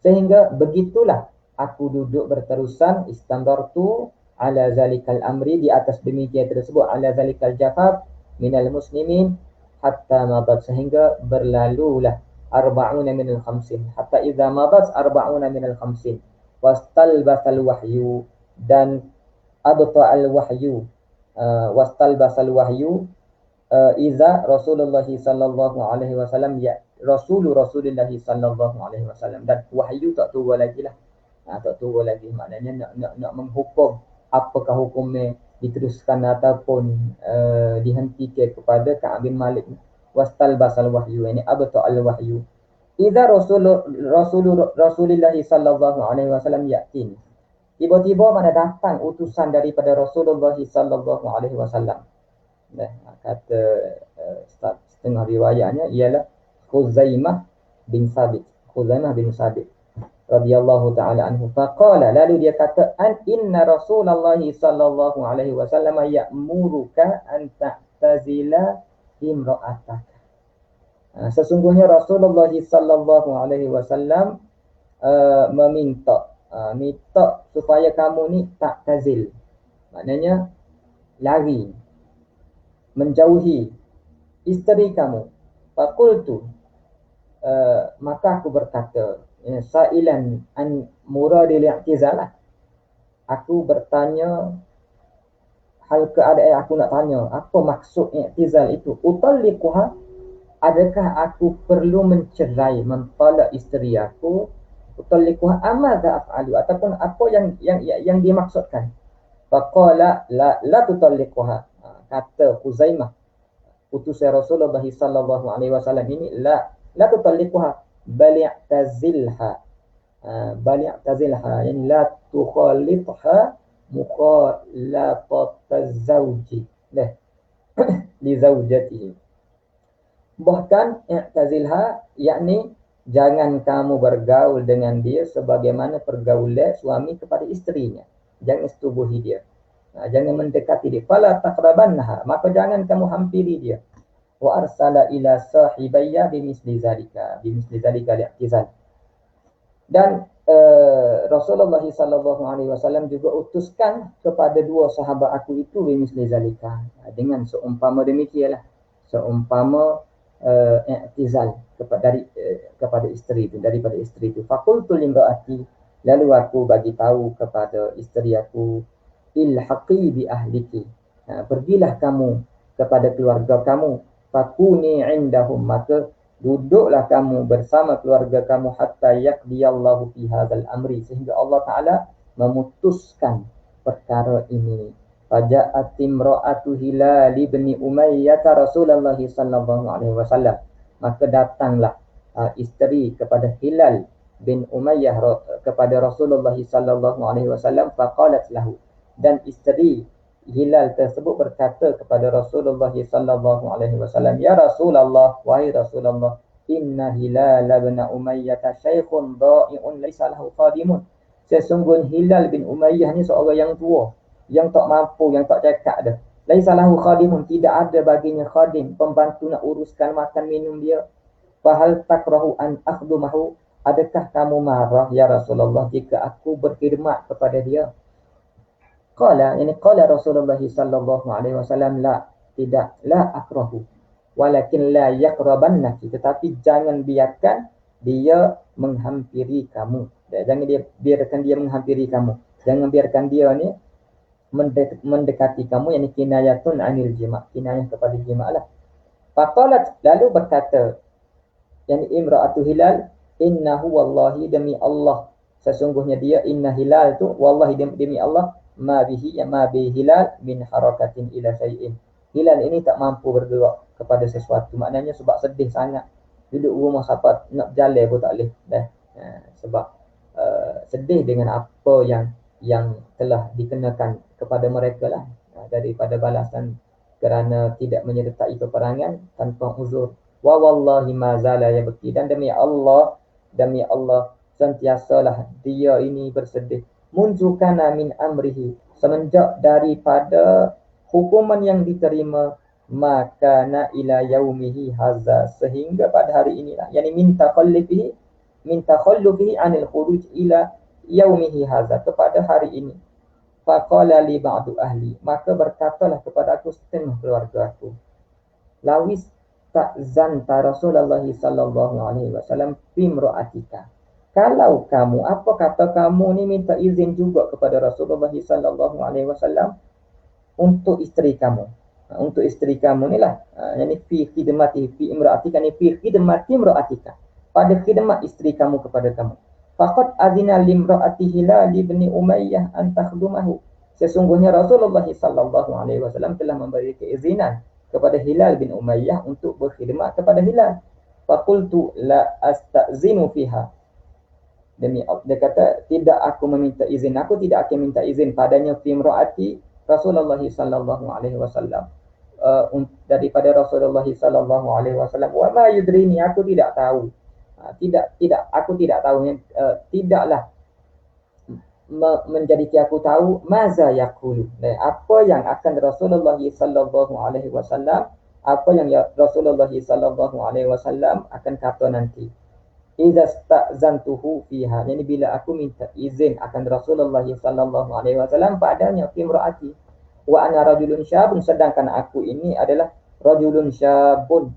Sehingga begitulah aku duduk berterusan, istamrartu ala dhalikal amri, di atas demikian tersebut, ala dhalikal jafaf minal muslimin, hatta madat, sehingga berlalulah arba'una minal khamsin, hatta idza madat arba'una minal khamsin, wastalbasal wahyu, dan abta'al wahyu, wastalbasal wahyu iza Rasulullah sallallahu alaihi wasallam, ya Rasulullah sallallahu alaihi wasallam, dan wahyu tak turun lagi lah. Tak turun lagi, maknanya nak menghukum apakah hukumnya diteruskan ataupun dihentikan kepada Ka'ab bin Malik. Wastalbasal wahyu, ini abta'al wahyu iza Rasulullah sallallahu alaihi wasallam yakin, tiba-tiba mana datang utusan daripada Rasulullah sallallahu alaihi wasallam. Kata setengah riwayatnya ialah Khuzaimah bin Sabit radhiyallahu ta'ala anhu. Faqala, lalu dia kata, inna Rasulullah sallallahu alaihi wasallam ya'muruka an ta'tazila imra'ataka. Sesungguhnya Rasulullah sallallahu alaihi wasallam minta supaya kamu ni ta'tazil, maknanya lari, menjauhi isteri kamu. Faqultu, maka aku berkata, sa'ilan an muradil i'tizalah, aku bertanya hal keadaan, aku nak tanya apa maksud i'tizal itu. Utalliquha, adakah aku perlu mencerai, mentalak isteri aku? Utalliquha amadza af'alu, ataupun apa yang dimaksudkan. Faqala la tutalliquha. Kata Huzaimah, utusan Rasulullah sallallahu alaihi wasallam ini, la tutalliquha bal i'tazilha. Bal i'tazilha, yani la tukhalitha mukhalatat zawji li zawjatihi. Bahkan i'tazilha, yakni jangan kamu bergaul dengan dia sebagaimana pergaulan suami kepada isterinya. Jangan setubuhi dia. Jangan mendekati dia. Fala taqrabanha, maka jangan kamu hampiri dia. Wa arsala ila sahibayya bimisli zalika li'tizal. Dan Rasulullah sallallahu alaihi wasallam juga utuskan kepada dua sahabat aku itu bimisli zalika, dengan seumpama demikianlah, seumpama i'tizal kepada isteri itu, daripada isteri itu. Faqultu limraati, lalu aku bagi tahu kepada isteri aku, ilhaqi bi ahliki, pergilah kamu kepada keluarga kamu, fakuni indahum, maka duduklah kamu bersama keluarga kamu, hatta yaqdiyallahu fi hadzal amri, sehingga Allah Taala memutuskan perkara ini. Faja'at imra'atu Hilal bin Umayyah Rasulullah sallallahu alaihi wasallam, maka datanglah isteri kepada Hilal bin Umayyah kepada Rasulullah sallallahu alaihi wasallam. Faqalat lahu, dan isteri Hilal tersebut berkata kepada Rasulullah sallallahu alaihi wasallam, ya Rasulullah, wahai Rasulullah, inna Hilal bin Umayyah syaikhun dha'i'un laysa lahu khadimun, sesungguhnya Hilal bin Umayyah ni seorang yang tua, yang tak mampu, yang tak cakap dah. Laisa lahu khadimun, tidak ada baginya khadim, pembantu nak uruskan makan minum dia. Fahal takrahu an akhdumahu, adakah kamu marah ya Rasulullah jika aku berkhidmat kepada dia? Qala Rasulullah sallallahu alaihi wasallam, la, tidak, la akrahu, walakin la yaqrabannaki, tetapi jangan biarkan dia menghampiri kamu. Jangan biarkan dia menghampiri kamu. Jangan biarkan dia ni mendekati kamu, yang kinayatun anil jima', kinayah kepada jima' lah. Faqalat, lalu berkata yang imra'atu Hilal, innahu wallahi, demi Allah, sesungguhnya dia, inna Hilal tu, wallahi demi Allah, ma bihi Hilal min harakatin ila syai'in, Hilal ini tak mampu bergerak kepada sesuatu, maknanya sebab sedih sangat, duduk rumah sahabat nak berjalan pun tak boleh dah. Sebab sedih dengan apa yang telah dikenakan kepada mereka lah, daripada balasan kerana tidak menyertai peperangan tanpa uzur. Wa wallahi ma zala yabki, dan demi Allah sentiasalah dia ini bersedih, munzukana min amrihi, semenjak daripada hukuman yang diterima, maka na ila yaumihi hadza, sehingga pada hari inilah, yakni min takhallufihi anil khuruj ila yaumihi hadza, kepada hari ini. Faqala li ba'du ahli, maka berkatalah kepada aku setengah keluarga aku, lawis ta'zanta Rasulullah sallallahu alaihi wasallam fi imra'atika, kalau kamu, apa kata kamu ni minta izin juga kepada Rasulullah sallallahu alaihi wasallam untuk isteri kamu. Untuk isteri kamu ni lah, yani fi khidmati fi imra'atika, ni fi khidmati imra'atika, pada khidmat isteri kamu kepada kamu. Faqad azina limra'ati Hilal bin Umayyah an takhdumahu, sesungguhnya Rasulullah sallallahu alaihi wasallam telah memberi keizinan kepada Hilal bin Umayyah untuk berkhidmat kepada Hilal. Faqultu la astazinu fiha, dia kata, tidak aku meminta izin, aku tidak akan minta izin padanya fi imra'ati Rasulullah sallallahu alaihi wasallam, daripada Rasulullah sallallahu alaihi wasallam. Wa ma yudrini, aku tidak tahu, aku tidak tahu, tidaklah menjadi aku tahu, maza yaqulu, apa yang akan Rasulullah sallallahu alaihi wasallam, apa yang Rasulullah sallallahu alaihi wasallam akan kata nanti. Idza sta'zantuhu fiha, yani bila aku minta izin akan Rasulullah sallallahu alaihi wasallam padanya fi imraati, wa ana rajulun syabun, sedangkan aku ini adalah rajulun syabun,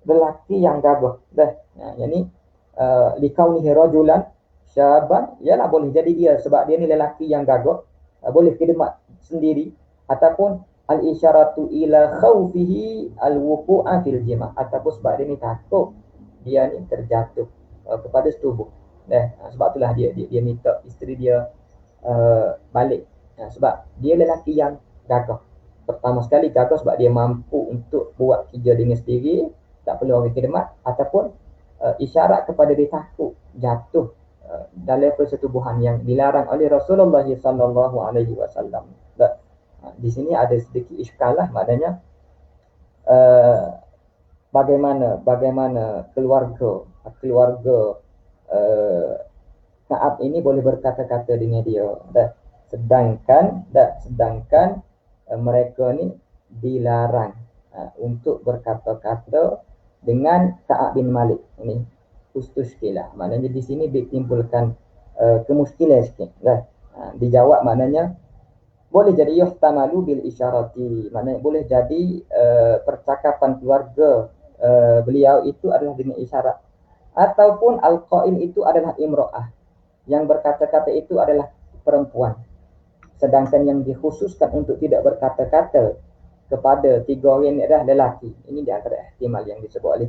lelaki yang gagah dah. Yani likaunihi rajulan syaban, ialah boleh jadi dia sebab dia ni lelaki yang gagah, boleh khidmat sendiri, ataupun al-isyaratu ila khawfihi al-wuqu'a fil jima', ataupun sebab dia ni takut dia ni terjatuh kepada setubuh. Sebab itulah dia minta isteri dia balik Sebab dia lelaki yang gagah. Pertama sekali gagah sebab dia mampu untuk buat kerja dengan sendiri, tak perlu orang khidmat, ataupun isyarat kepada dia takut jatuh dalam persetubuhan yang dilarang oleh Rasulullah sallallahu alaihi wasallam. Di sini ada sedikit iskal lah, maknanya bagaimana keluarga Ka'ab ini boleh berkata-kata dengan dia. Sedangkan mereka ni dilarang untuk berkata-kata dengan Ka'ab bin Malik. Ini ustuskilah. Maknanya di sini ditimbulkan kemuskilan sikit. Dijawab maknanya boleh jadi yuhtamalu bil isyarati. Maknanya boleh jadi percakapan keluarga beliau itu adalah dengan isyarat. Ataupun al-qail itu adalah imra'ah. Yang berkata-kata itu adalah perempuan. Sedangkan yang dikhususkan untuk tidak berkata-kata kepada tiga orang ini adalah lelaki. Ini di antara ihtimal yang disebut oleh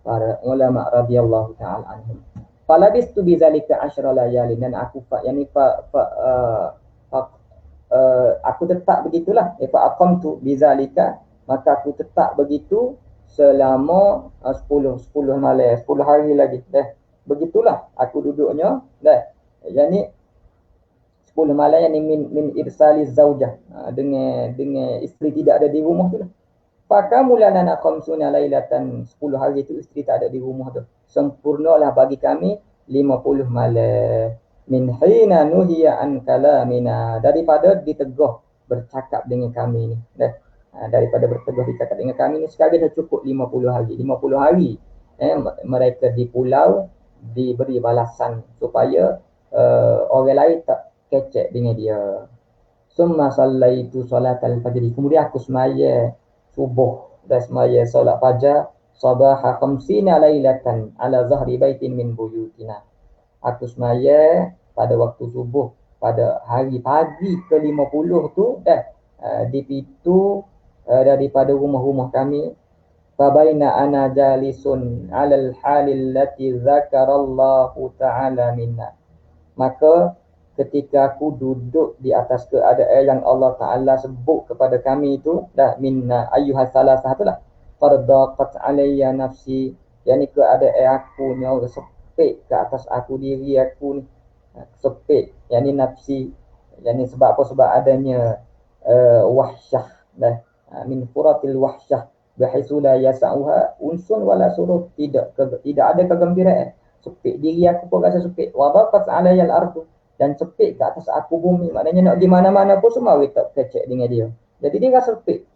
para ulama radhiyallahu ta'ala anhum. Falabistu bizalika 10 layalin, dan aku aku tetap begitulah. Fa aqamtu bizalika, maka aku tetap begitu selama 10 malam, 10 hari lagi. Begitulah aku duduknya. Yani 10 malam yang min irsali zaujah, dengan isteri tidak ada di rumah tu lah. Fakamulana khamsuna lailatan, 10 hari itu isteri tak ada di rumah tu. Sempurnalah bagi kami 50 malam. Min hina nuhiya an kalamina, daripada ditegah bercakap dengan kami ni. Daripada bertegur bercakap dengan kami ni, sekarang dah cukup 50 hari. 50 hari mereka di pulau diberi balasan supaya orang lain tak kecek dengan dia. Summa sallaitu salatal fajr, kemudian aku semaya subuh dan semaya solat fajar sabaha 50 lailatan ala zahri baitin min buyutina. Aku semaya pada waktu subuh pada hari pagi ke-50 tu di pintu daripada rumah-rumah kami. Fabaina ana jalisun alal halil lati zakarallahu ta'ala minna, maka ketika aku duduk di atas keadaan yang Allah Ta'ala sebut kepada kami itu, minna ayyuhas salasah itulah, fardaqat alayya nafsi, yani keadaan aku ni sepik ke atas aku, diri aku ni sepik, yani nafsi, yani sebab apa? Sebab adanya wahsyah, min furatil wahsyah bihaitsu la yas'uha unsun wala surur, tidak ada kegembiraan. Sepik diri aku pun rasa sepik. Wa daqat alayya al-ardu, dan sepik ke atas aku bumi, maknanya nak di mana-mana pun semua kita kecek dengan dia. Jadi dia rasa sepik,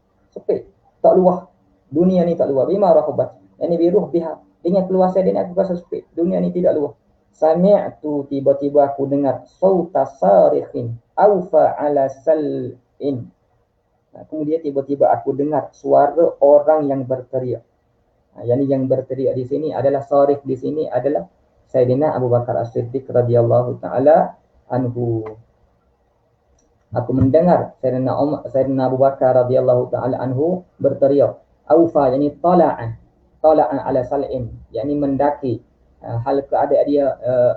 tak luah. Dunia ni tak luah. Bima rahabat, yani biruh biha, dengan keluasan dia ni aku rasa sepik. Dunia ni tidak luah. Sami'tu, tiba-tiba aku dengar sauta sarikhin awfa ala sal'in. Kemudian tiba-tiba aku dengar suara orang yang berteriak. Yani yang berteriak di sini adalah sarikh, di sini adalah Sayyidina Abu Bakar As-Siddiq radhiyallahu ta'ala anhu. Aku mendengar Sayyidina Abu Bakar radhiyallahu ta'ala anhu berteriak. Aufa, yani tala'an ala sal'in, yani mendaki. Hal keadaan dia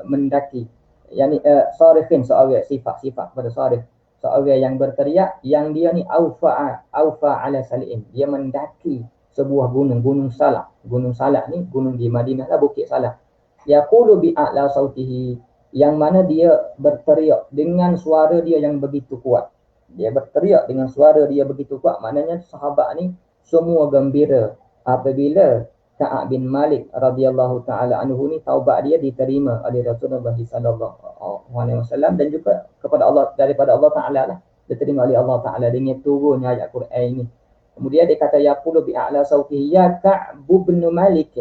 mendaki. Yani sarikhin, seorang sifat pada sarikh, seorang yang berteriak, yang dia ni aufa ala sal'in, dia mendaki sebuah gunung Salak. Gunung Salak ni gunung di Madinah lah, Bukit Salak. Yaqulu bi'a'la sautihi, yang mana dia berteriak dengan suara dia yang begitu kuat. Dia berteriak dengan suara dia begitu kuat, maknanya sahabat ni semua gembira apabila Ka'ab bin Malik radhiyallahu ta'ala anhu ni taubat dia diterima oleh Rasulullah sallallahu alaihi wasallam, dan juga kepada Allah, daripada Allah Ta'ala lah, diterima oleh Allah Ta'ala dengan turunnya ayat Quran ini. Kemudian dia kata yaqulu bi'a'la sautihi ya Ka'b bin Malik,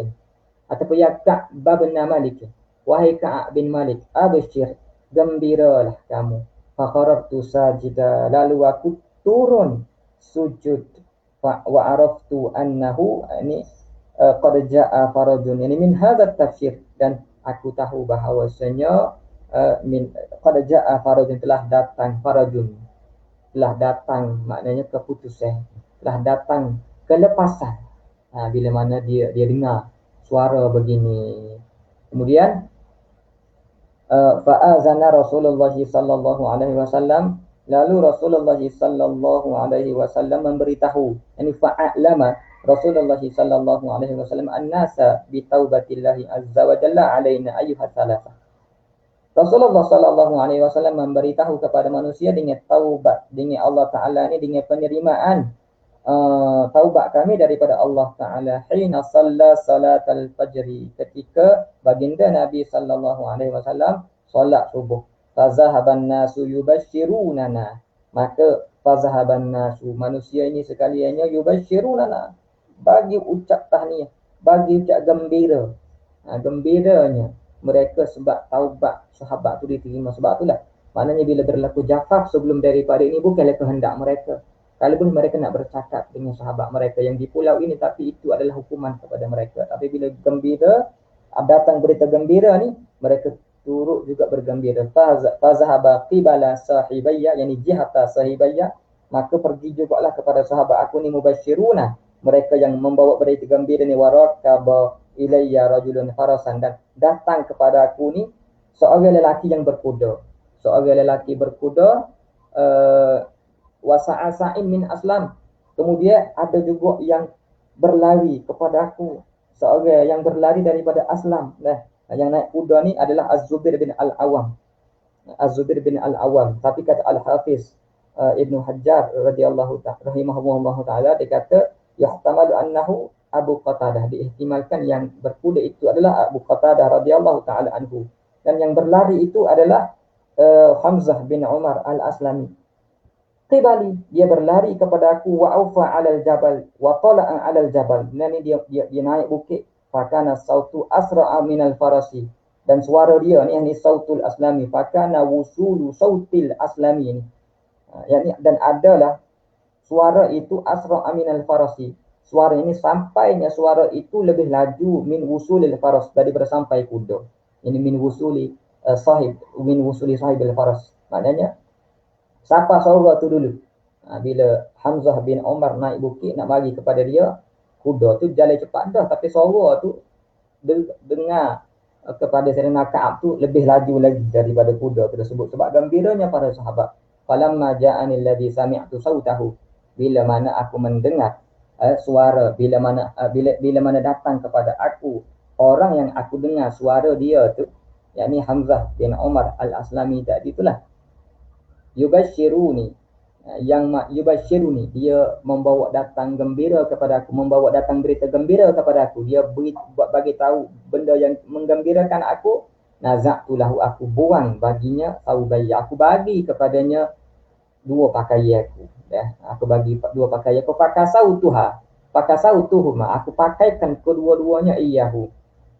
ataupun ya Ka'b bin Malik, wahai Ka'ab bin Malik, abshir, gembiralah kamu. Fakharabtu sajida, lalu aku turun sujud. Wa araftu annahu ini qad jaa farajun, ini min hadha tafsir, dan aku tahu bahawasanya min qad jaa farajun, telah datang farajun, telah datang maknanya keputusan, telah datang kelepasan. Bila mana dia dengar suara begini. Kemudian fa'azana Rasulullah sallallahu alaihi wasallam Lalu Rasulullah sallallahu alaihi wasallam memberitahu, yani fa'alama Rasulullah sallallahu alaihi wasallam an-nasa bi taubatillahi azza wa jalla alaina ayyuha thalathah. Rasulullah sallallahu alaihi wasallam memberitahu kepada manusia dengan taubat, dengan Allah Taala ni, dengan penerimaan taubat kami daripada Allah Taala. Hina shalla salatal fajri, ketika baginda Nabi sallallahu alaihi wasallam solat subuh. Fazahaban nasu yubashshirunana, maka fazahaban nasu, manusia ini sekaliannya, yubashshirunana, bagi ucap tahniah, bagi ucap gembira. Gembiranya mereka sebab taubat sahabat tu diterima. Sebab itulah maknanya bila berlaku jafaf sebelum daripada ini bukanlah kehendak mereka. Kalau boleh mereka nak bercakap dengan sahabat mereka yang di pulau ini, tapi itu adalah hukuman kepada mereka. Tapi bila gembira, datang berita gembira ni, mereka turut juga bergembira. Fazahaba qibala sahibayya, yani jihata sahibayya, maka pergi jugalah kepada sahabat aku ni mubashiruna, mereka yang membawa berita gembira ni, warakaba ilayya rajulun farasan, dan datang kepada aku ni seorang lelaki yang berkuda. Seorang lelaki berkuda, wasa'asa'in min aslam. Kemudian ada juga yang berlari kepada aku, seorang yang berlari daripada Aslam. Yang naik kuda ni adalah Az-Zubair bin Al-Awam. Az-Zubair bin Al-Awam. Tapi kata Al-Hafiz Ibn Hajjar radhiyallahu ta'ala, dia kata yahtamalu annahu Abu Qatadah, diihtimalkan yang berkuda itu adalah Abu Qatadah radhiyallahu ta'ala anhu, dan yang berlari itu adalah Hamzah bin Umar Al-Aslami. Qibali, dia berlari kepada aku, wa aufa 'alal jabal wa tala'a 'alal jabal. Ini dia naik bukit, fakana sautu asra'a minal farasi, dan suara dia ni, ini sautul aslami, fakana wusulu sautil aslami ini, yani, dan adalah suara itu asra'a minal farasi, suara ini sampainya suara itu lebih laju min wusulil faras, daripada sampai kuda. Ini min wusuli sahibil faras, maknanya siapa suara tu dulu. Bila Hamzah bin Umar naik bukit nak bagi kepada dia, kuda tu jalan cepat dah, tapi suara tu dengar kepada Sayyidina Ka'ab tu lebih laju lagi daripada kuda tersebut, sebab gembiranya para sahabat. Falamma ja'ani alladhi sami'tu sautahu, bila mana aku mendengar suara, bila mana datang kepada aku orang yang aku dengar suara dia tu, yakni Hamzah bin Umar Al-Aslami tadi itulah. Yubashiruni, yang yubashiruni, dia membawa datang gembira kepada aku, membawa datang berita gembira kepada aku, dia bagi tahu benda yang menggembirakan aku. Naza'tulahu, aku buang baginya saubayya, aku bagi kepadanya dua pakaian aku. Aku bagi dua pakaian aku, pakasautuhuma, aku pakaikan kedua-duanya iyahu,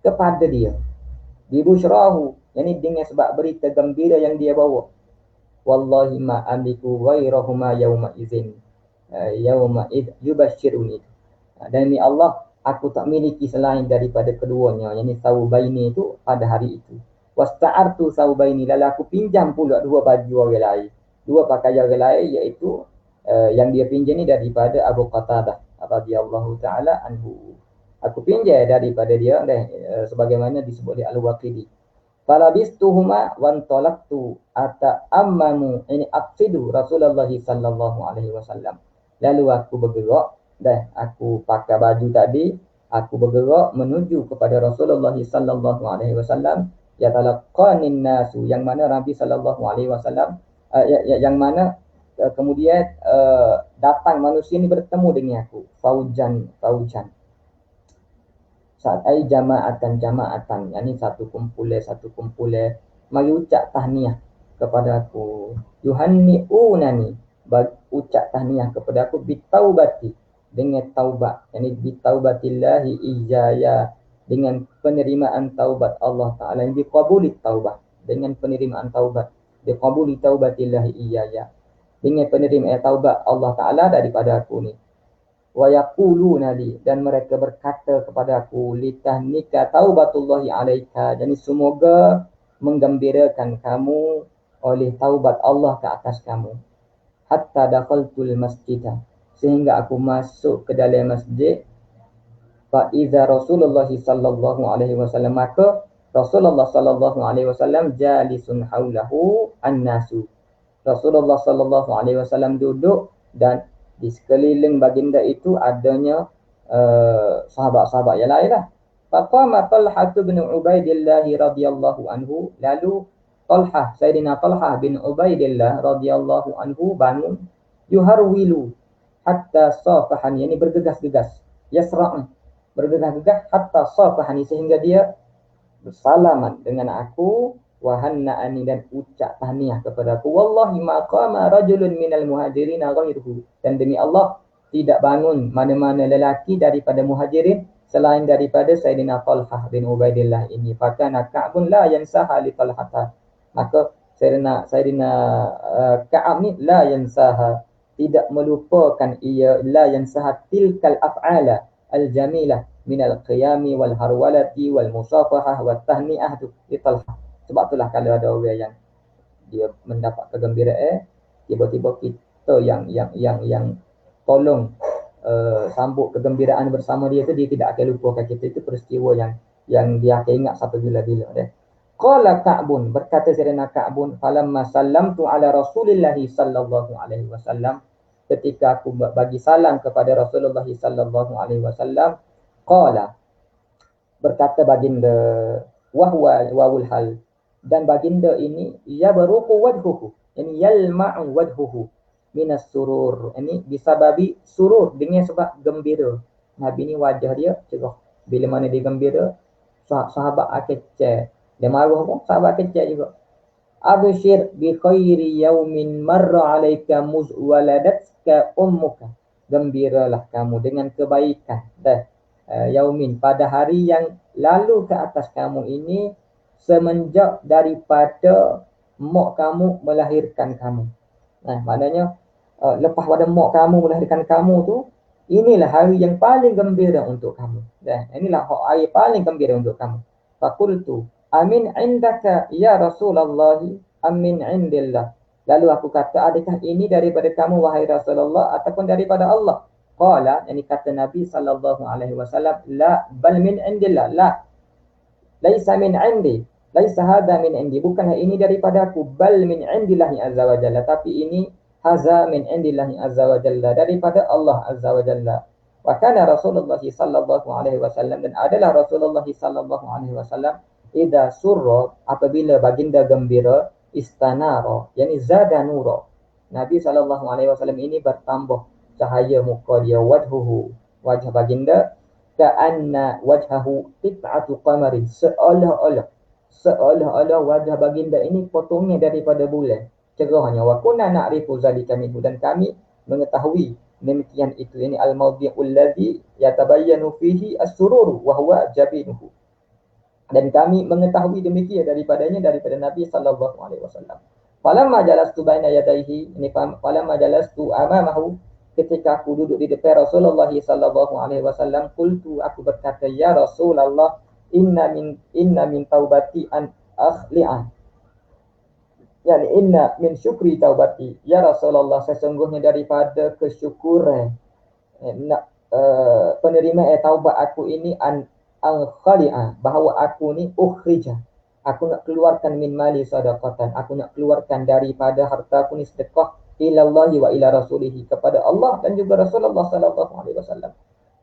kepada dia, bibusyrahu, yani dengan sebab berita gembira yang dia bawa. Wallahi ma amliku ghairahuma yauma idzin, yauma id yubashiruni, dan ini Allah, aku tak miliki selain daripada keduanya, yani saubaini itu pada hari itu. Wasta'artu saubaini, lalu aku pinjam pula dua baju orang lain, dua pakaian orang lain, iaitu yang dia pinjam ni daripada Abu Qatadah radhiyallahu ta'ala anhu. Aku pinjam daripada dia, sebagaimana disebut di Al-Waqidi. Falabistuhuma wantalaqtu ata'ammamu, ini aqsidu Rasulullah sallallahu alaihi wasallam. Lalu aku bergerak, aku pakai baju tadi, aku bergerak menuju kepada Rasulullah sallallahu alaihi wasallam. Ya talaqqanin nasu, yang mana Nabi sallallahu alaihi wasallam yang mana kemudian datang manusia ni bertemu dengan aku, faujan, saat ai jama'atan, yani satu kumpulan, mari ucap tahniah kepada aku, yuhanni'unani, ucap tahniah kepada aku, bitaubati, dengan taubat, yani bitaubatillahi ijaya, dengan penerimaan taubat Allah Ta'ala, yang biqabuli taubah, dengan penerimaan taubat, biqabuli taubatillahi ijaya, dengan penerimaan taubat Allah Ta'ala daripada aku ni. Wa yaquluna li, dan mereka berkata kepada aku, litahnika taubatullahi alaika, jadi semoga menggembirakan kamu oleh taubat Allah ke atas kamu. Hatta dakhaltul masjidah, sehingga aku masuk ke dalam masjid. Fa iza Rasulullah sallallahu alaihi wasallam, maka Rasulullah sallallahu alaihi wasallam jalisun haulahu an-nasu, Rasulullah sallallahu alaihi wasallam duduk dan di sekeliling baginda itu adanya sahabat-sahabat yang lain lah. Faqama Talhah bin Ubaidillah radhiyallahu anhu, lalu Talhah, Sayyidina Talhah bin Ubaidillah radhiyallahu anhu bangun, yuharwilu hatta safahani, yani bergegas-gegas, yasra'u, bergegas-gegas hatta safahani, sehingga dia bersalaman dengan aku, wahanna'ani, dan ucap tahniah kepada aku. Wallahi ma qama rajulun minal muhajirin ghairuhu, dan demi Allah tidak bangun mana-mana lelaki daripada muhajirin selain daripada Sayyidina Talhah bin Ubaidillah ini. Fakana Ka'bun la yansaha li Talhah, maka Sayyidina Ka'ab ni la yansaha, tidak melupakan ia, la yansaha tilkal af'ala al-jamilah minal qiyami wal harwalati wal musafahah wat tahniah tu di Talhah. Sebab itulah kalau ada orang yang dia mendapat kegembiraan, tiba-tiba kita yang tolong sambut kegembiraan bersama dia tu, dia tidak akan lupakan kita. Itu peristiwa yang dia akan ingat sampai bila-bila dia. Qala Ka'bun, berkata Sayyidina Ka'bun, falamma sallamtu ala Rasulillah sallallahu alaihi wasallam, ketika aku bagi salam kepada Rasulullah sallallahu alaihi wasallam, qala, berkata baginda, wahwa wawul hal, dan baginda ini yabruqu wajhuhu, yani yalma'u wajhuhu minas surur, ini bisababi surur, dengan sebab gembira. Nabi ni wajah dia cerah bila mana dia gembira. Sahabat kecil dia marah pun sahabat kecil juga. Abshir bi khairi yaumin marra alayka muz waladatka ummuka, gembiralah kamu dengan kebaikan dah yaumin, pada hari yang lalu ke atas kamu ini, semenjak daripada mak kamu melahirkan kamu. Maknanya lepas pada mak kamu melahirkan kamu tu, inilah hari yang paling gembira untuk kamu. Inilah hari paling gembira untuk kamu. Faqultu amin indaka ya Rasulullah amin indillah, lalu aku kata, adakah ini daripada kamu wahai Rasulullah ataupun daripada Allah? Qala, yani kata Nabi sallallahu alaihi wasallam, la bal min indillah, la laisa min indi, laisa hadha min indi, bukanlah ini daripada aku, bal min indillahi azza wa jalla, tapi ini haza min indillahi azza wa jalla, daripada Allah azza wa jalla. Wa kana Rasulullah sallallahu alaihi wasallam, dan adalah Rasulullah sallallahu alaihi wasallam, idza surra, apabila baginda gembira, istanara, yani zada nura, Nabi sallallahu alaihi wasallam ini bertambah cahaya muka dia, wajhuhu, wajah baginda, ka'anna wajhahu qit'atu qamarin, seolah-olah wajah baginda ini potongnya daripada bulan, cerahnya. Wa kunna na'rifu zalika minhu, dan kami mengetahui demikian itu, ini al-mawdi'ul ladzi yatabayyanu fihi as-surur wa huwa jabinuhu, dan kami mengetahui demikian daripada Nabi sallallahu alaihi wasallam. Falamma jalastu baina yadayhi, ini falamma jalastu amamahu, ketika aku duduk di depan Rasulullah sallallahu alaihi wasallam, qultu, aku berkata, ya Rasulullah, inna min taubati an akhli'a, yani inna min syukri taubati, ya Rasulullah, sesungguhnya daripada kesyukuran penerimaan taubat aku ini, an khali'a, bahawa aku ni ukhrija, aku nak keluarkan min mali sadaqatan, aku nak keluarkan daripada harta aku ni sedekah, ilallahi wa ila rasulihi, kepada Allah dan juga Rasulullah sallallahu alaihi wasallam.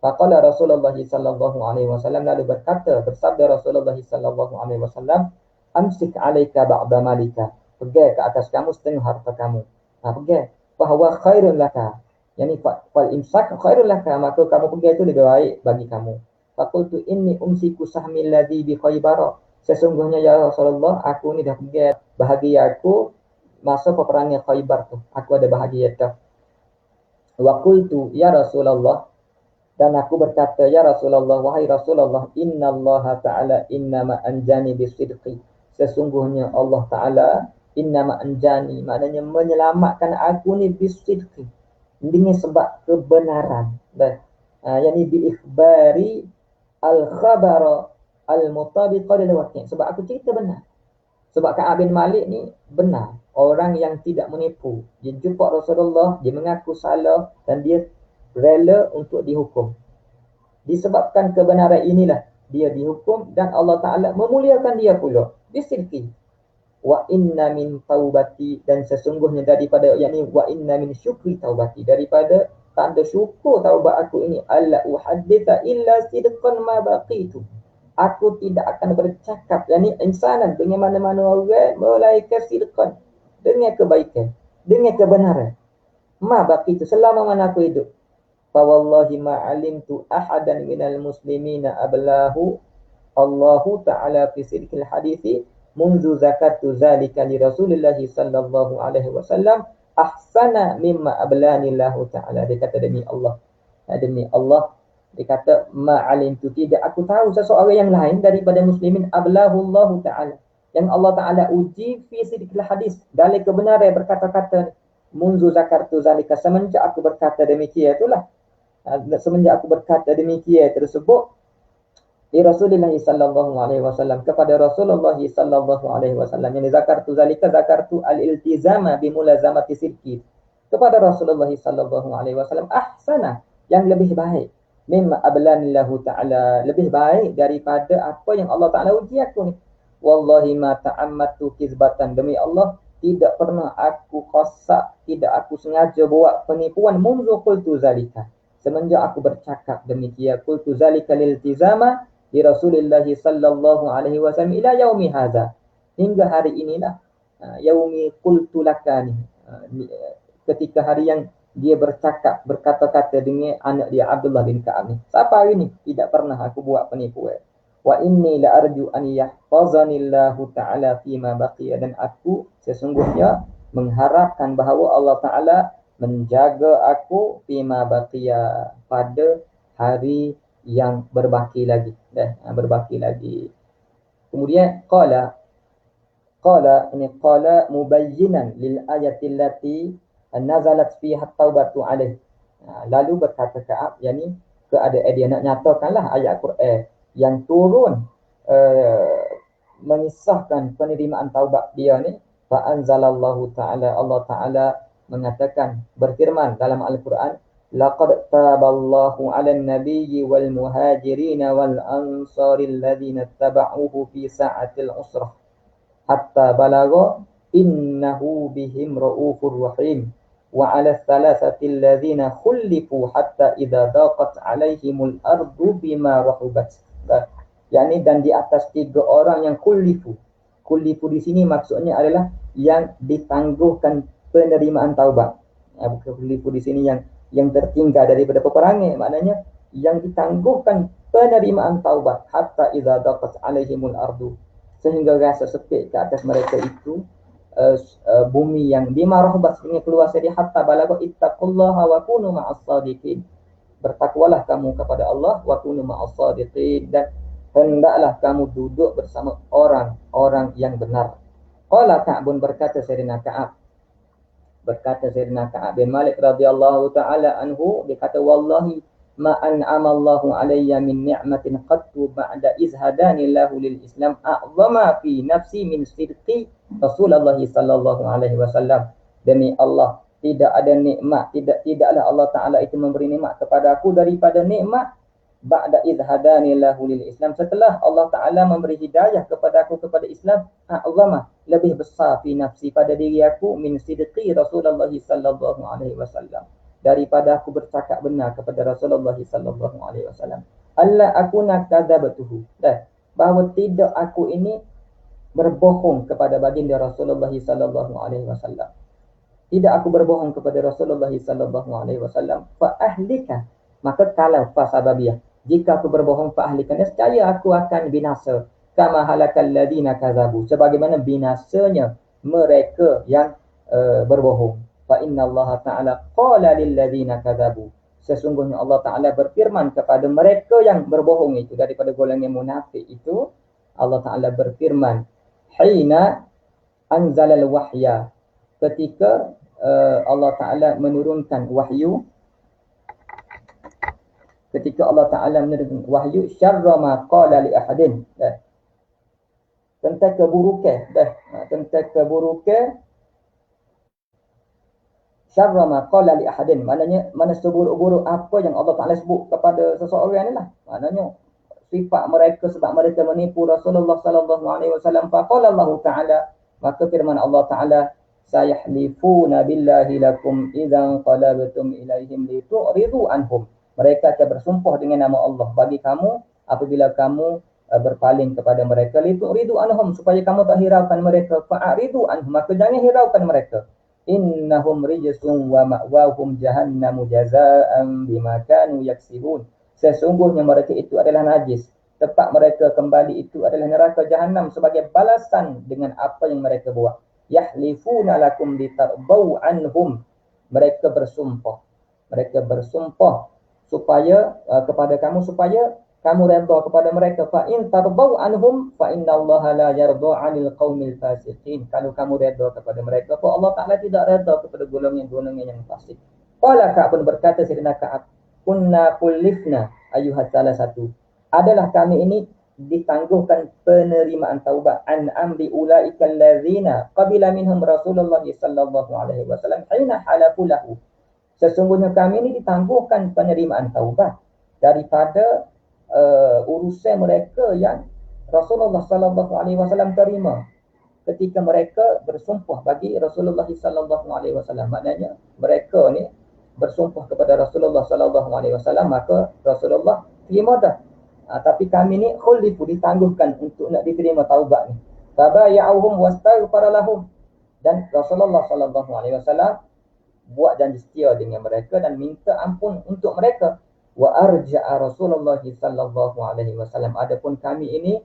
Faqala Rasulullah sallallahu alaihi wasallam, lalu bersabda Rasulullah sallallahu alaihi wasallam, amsik alaika ba'da malika, pegang ke atas kamu setengah harta kamu. Pegang, bahawa khairun laka, yani fal imsak khairun laka, maka kamu pegang itu lebih baik bagi kamu. Faqultu inni umsiku sahmi alladhi bi Khaybar, sesungguhnya ya Rasulullah, aku ni dah pegang bahagia aku masa peperangan Khaybar tu, aku ada bahagia tu. Wa qultu ya Rasulullah, dan aku berkata, ya Rasulullah, wahai Rasulullah, innallaha ta'ala innama anjani bisidqi, sesungguhnya Allah Ta'ala innama anjani, maknanya menyelamatkan aku ni bisidqi, dengan sebab kebenaran. Yani bi ikhbari al-khabara al-mutabiqa lil waqi', sebab aku cerita benar. Sebab Ka'ab bin Malik ni benar, orang yang tidak menipu. Dia jumpa Rasulullah, dia mengaku salah dan dia rela untuk dihukum. Disebabkan kebenaran inilah dia dihukum, dan Allah Ta'ala memuliakan dia pula. Bisidqi, wa inna min taubati, dan sesungguhnya daripada, yakni wa inna min syukri taubati, daripada tanda syukur taubat aku ini, alla uhadditha illa sidqan ma baqitu, aku tidak akan bercakap, yakni insanan, dengan mana-mana orang melainkan sidqan, dengan kebaikan, dengan kebenaran, ma baqitu, selama mana aku hidup. Fa wallahi ma alimtu ahadan minal muslimina ablahu Allahu ta'ala fi sidqil hadithi munzu zakatu zalika li Rasulillahi sallallahu alaihi wasallam ahsana mimma ablani Allah ta'ala. Dia kata demi Allah, demi Allah, dia kata ma'alim tu, tidak aku tahu seseorang yang lain daripada muslimin ablahu Allah ta'ala, yang Allah ta'ala uji fi sidqil hadis, dalam kebenaran berkata-kata, munzu zakartu zalika, semenjak aku berkata demikian itulah, semenjak aku berkata demikian tersebut, di Rasulullah sallallahu alaihi wasallam, kepada Rasulullah sallallahu alaihi wasallam, yang zakartu zalika, zakartu al-iltizama bi mulazamati sidqi, kepada Rasulullah sallallahu alaihi wasallam, ahsana, yang lebih baik, mimma ablanillahu ta'ala, lebih baik daripada apa yang Allah Ta'ala uji aku ni. Wallahi ma ta'ammatu kizbatan, demi Allah tidak pernah aku qasak, tidak aku sengaja buat penipuan, munzu qultu zalika, semenjak aku bercakap demikian, qultu zalika liltizama di Rasulullah sallallahu alaihi wasallam ila yaumi hadza, hingga hari inilah, yaumi qultu lakani, ketika hari yang dia bercakap, berkata-kata dengan anak dia Abdullah bin Ka'ab ni. Sampai hari ini tidak pernah aku buat penipuan. Wa inni la arju an yahfazanillahu ta'ala fima baqiya, dan aku sesungguhnya mengharapkan bahawa Allah Ta'ala menjaga aku fima baqiya, pada hari yang berbaki lagi, berbaki lagi. Kemudian qala ini qala mubayyinan lil ayati allati nazalat fiha taubatu alaih. Lalu berkata Ka'ab, yakni keadaan dia nak nyatakanlah ayat Quran yang turun mengisahkan penerimaan taubat dia ni. Fa anzalallahu ta'ala, Allah Ta'ala mengatakan, berfirman dalam Al-Quran, laqad taballahu 'alan nabiyyi wal muhajirin wal ansari alladhina tabauhu fi sa'atil usrah hatta balagha innahu bihim raufur rahim wa 'ala thalathati alladhina khulifu hatta idza daqat 'alaihimul ardu bima rahubat. yakni dan di atas 3 orang yang khulifu di sini maksudnya adalah yang ditangguhkan penerimaan taubat. Bukan khulifu di sini yang tertinggal daripada peperangan, maknanya yang ditangguhkan penerimaan taubat, hatta idza daqat alaihimul ardu, sehingga rasa sempit ke atas mereka itu bumi yang bima rahbat, dengan keluar dari hatta balagha ittaqullaha wa kunu ma'as sadiqin, bertakwalah kamu kepada Allah, wa kunu ma'as sadiqin, dan hendaklah kamu duduk bersama orang-orang yang benar. Qala Ka'bun, berkata Sayyidina Ka'ab bin Malik radhiyallahu ta'ala anhu, dia kata wallahi ma an'ama Allahu alayya min ni'matin qattu ba'da izhadani lahu lil Islam a'zama fi nafsi min sidqi Rasulullah sallallahu alaihi wasallam. Demi Allah, tidak ada nikmat, tidaklah Allah Ta'ala itu memberi nikmat kepada aku daripada nikmat ba'da izhadani lahu lil Islam, setelah Allah Ta'ala memberi hidayah kepada aku kepada Islam, a'zama, lebih besar fi nafsi, pada diri aku, min sidqi Rasulullah sallallahu alaihi wasallam, daripada aku bercakap benar kepada Rasulullah sallallahu alaihi wasallam. Alla akuna kadzabtuhu, dan bahawa tidak aku ini berbohong kepada baginda Rasulullah sallallahu alaihi wasallam. Tidak aku berbohong kepada Rasulullah sallallahu alaihi wasallam. Fa ahlika, maka kalau fa sababiyah, jika aku berbohong, fa ahlika, nescaya aku akan binasa, kama halakal ladina kadzabu, sebagaimana binasanya mereka yang berbohong. Fa innallaha ta'ala qala lil ladina kadzabu, sesungguhnya Allah Ta'ala berfirman kepada mereka yang berbohong itu, daripada golongan munafik itu, Allah Ta'ala berfirman, hina anzalal wahya, ketika Allah Ta'ala menurunkan wahyu, ketika Allah Ta'ala menurunkan wahyu, syarra ma qala li ahadin, tentang keburukan, tentang keburukan, syarra ma qala li ahadin, maknanya mana seburuk-buruk apa yang Allah Ta'ala sebut kepada seseorang ni lah, maknanya sifat mereka, sebab mereka menipu Rasulullah sallallahu alaihi wasallam. Faqala Allah Ta'ala, Maka firman Allah Ta'ala, sayahlifuna billahi lakum idzan qalabtum ilaihim litu'ridu anhum. Mereka akan bersumpah dengan nama Allah bagi kamu apabila kamu berpaling kepada mereka, litu'ridu anhum, supaya kamu tak hiraukan mereka, fa'aridu anhum, maka jangan hiraukan mereka. Innahum rijsun wa ma'wahum jahannamu jazaa'an bima kanu yaksibun. Sesungguhnya mereka itu adalah najis, tempat mereka kembali itu adalah neraka jahanam sebagai balasan dengan apa yang mereka buat. Yahlifuna lakum litarbau anhum. Mereka bersumpah supaya kepada kamu, supaya kamu redha kepada mereka. Fa in tarbau anhum fa innallaha la yarda 'anil qaumil fasiqin. Kalau kamu redha kepada mereka, fa Allah Taala tidak redha kepada golongan-golongan yang fasik. Qala Ka'ab, berkata Sayyidina Ka'ab, kunna kullifna ayyuhat salah satu, adalah kami ini ditangguhkan penerimaan taubat an amri ulaika allazina qabila minhum Rasulullah sallallahu alaihi wasallam hina halafu lahu. Sesungguhnya kami ini ditangguhkan penerimaan taubat daripada urusan mereka yang Rasulullah sallallahu alaihi wasallam terima ketika mereka bersumpah bagi Rasulullah sallallahu alaihi wasallam. Maknanya mereka ni bersumpah kepada Rasulullah sallallahu alaihi wasallam, maka Rasulullah terima dah. Tapi kami ni khulifu, ditangguhkan untuk nak diterima taubat ni. Tabaya'uhum wastaghfara lahum, dan Rasulullah sallallahu alaihi wasallam buat janji setia dengan mereka dan minta ampun untuk mereka. Wa arja'a Rasulullah sallallahu alaihi wasallam, adapun kami ini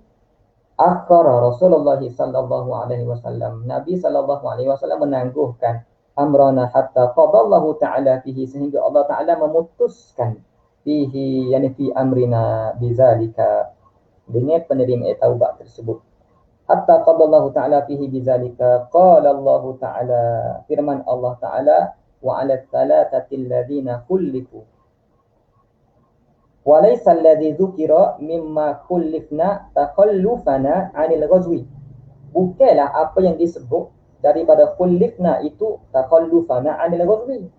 akhara Rasulullah sallallahu alaihi wasallam, Nabi sallallahu alaihi wasallam menangguhkan amrana hatta qadallahu ta'ala fihi, sehingga Allah Ta'ala memutuskan fihi, yani fi amrina bizalika, dengan penerimaan taubat tersebut. Hatta qadallahu ta'ala fihi bizalika, qala Allah Ta'ala, firman Allah Ta'ala, wa 'ala thalathati alladhina khulifu wa laysa alladhi dhukira mimma khullifna takhallufana 'anil ghazwi. Bukanlah apa yang disebut daripada khullifna itu takhallufana 'anil ghazwi,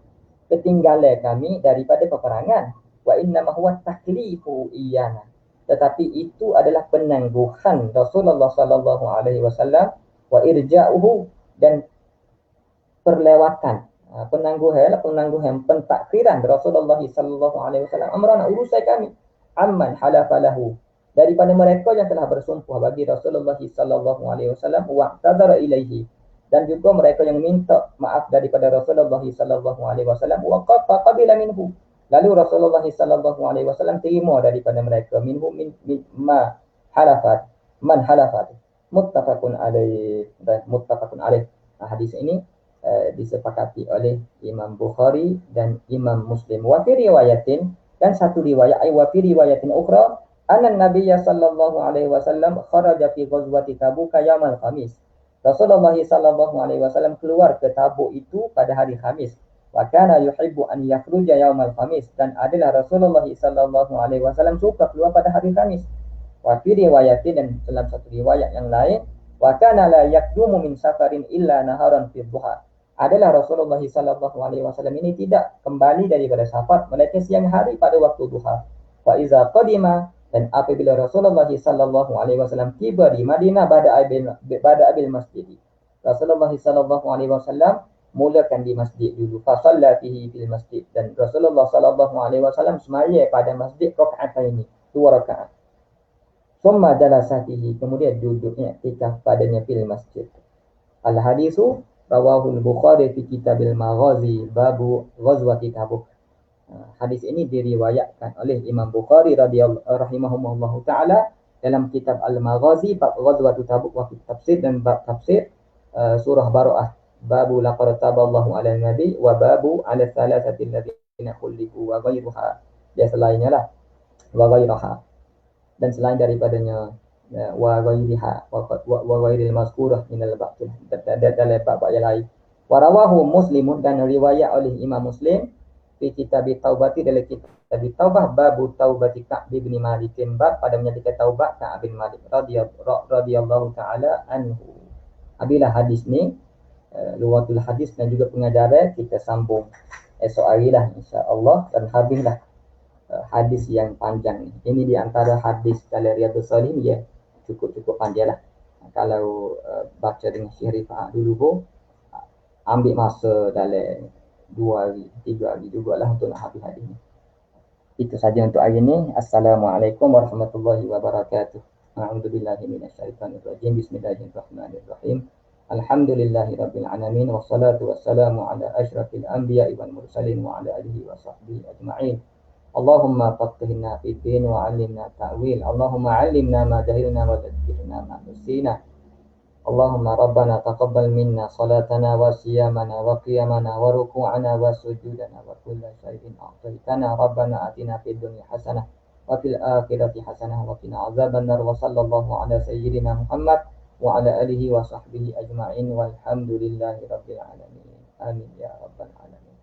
ketinggalan kami daripada peperangan. Wa innama huwa taklifu iyana, tetapi itu adalah penangguhan Rasulullah sallallahu alaihi wasallam, wa irja'uhu, dan perlewatan penangguhan pentakfiran Rasulullah sallallahu alaihi wasallam amrana, urusan kami, amman halafa lahu, daripada mereka yang telah bersumpah bagi Rasulullah sallallahu alaihi wasallam, wa tadara ilaihi, dan juga mereka yang minta maaf daripada Rasulullah sallallahu alaihi wasallam, wa qabila minhu, lalu Rasulullah sallallahu alaihi wasallam terima daripada mereka, minhu min ma halafat, man halafat. Muttafaqun alaih, dan muttafaqun alaih. Hadis ini disepakati oleh Imam Bukhari dan Imam Muslim. Wa fi riwayatin, dan satu riwayat, wa fi riwayatin ukhra, anna Nabiyya sallallahu alaihi wasallam kharaja fi ghazwati Tabuk yaumil Khamis. Rasulullah sallallahu alaihi wasallam keluar ke Tabuk itu pada hari Khamis. Wa kana yuhibbu an yakhruja yaumil Khamis, dan adalah Rasulullah sallallahu alaihi wasallam suka keluar pada hari Khamis. Wa fi riwayatin, dan dalam satu riwayat yang lain, wa kana la yakdumu min safarin illa naharan fi dhuha, adalah Rasulullah sallallahu alaihi wasallam ini tidak kembali daripada safar melainkan siang hari pada waktu duha. Fa iza qadima, dan apabila Rasulullah sallallahu alaihi wasallam tiba di Madinah pada abil masjid, Rasulullah sallallahu alaihi wasallam mulakan di masjid dulu. Fa shalla fihi fil masjid, dan Rasulullah sallallahu alaihi wasallam semaya pada masjid rakaataini, 2 rakaat. Summa jalasa fihi, kemudian duduk i'tikaf padanya fil masjid. Al hadisu rawahul Bukhari fi kitabil maghazi babu ghazwati Tabuk. Hadis ini diriwayatkan oleh Imam Bukhari rahimahullahu taala dalam kitab Al-Maghazi bab ghazwati Tabuk wa fi tafsir, dan bab tafsir surah Bara'ah, babu laqad taballahu 'alan nabi wa babu 'ala thalathati alladziina khulifu wa ghairuha. Dia selainnya lah, wa ghairaha, dan selain daripadanya, wa ghairiha wa ghairil mazkurah minal ba'd, dalam bab yang lain. Wa rawahu Muslimun, dan riwayat oleh Imam Muslim fi kitab taubati, dalam kitab taubah, babu taubati Ka'b bin Malik, bab pada menyatakan taubat Ka'b bin Malik radhiyallahu taala anhu. Bila hadis ni luwatul hadis dan juga pengajaran kita sambung esok hari lah insya-Allah, dan habislah hadis yang panjang ni. Ini di antara hadis dalam Riyadhus Shalihin, ya cukup panjang lah. Kalau baca dengan Syekh Rifa'ah dulu pun ambil masa dalam 2 hari, 3 hari jugalah untuk nak habis hadis ni. Itu saja untuk hari ini. Assalamualaikum warahmatullahi wabarakatuh. A'udzubillahi minasyaitonirrajim. Bismillahirrahmanirrahim. Alhamdulillahirabbil alamin wassalatu wassalamu ala asyrafil anbiya'i wal mursalin wa ala alihi wa sahbihi ajma'in. Allahumma faqihna fid din wa 'allimna ta'wil. Allahumma 'allimna ma jahilna wa dhakkirna ma nusina. Allahumma rabbana taqabbal minna salatana wa siyamana wa qiyamana wa ruku'ana wa sujudana wa kulla syai'in a'taitana. Rabbana atina fid dunya hasanah wa fil akhirati hasanah wa qina azabannar. Wa sallallahu ala sayyidina Muhammad wa ala alihi wa sahbihi ajma'in walhamdulillahi rabbil alamin. Amin ya rabbal alamin.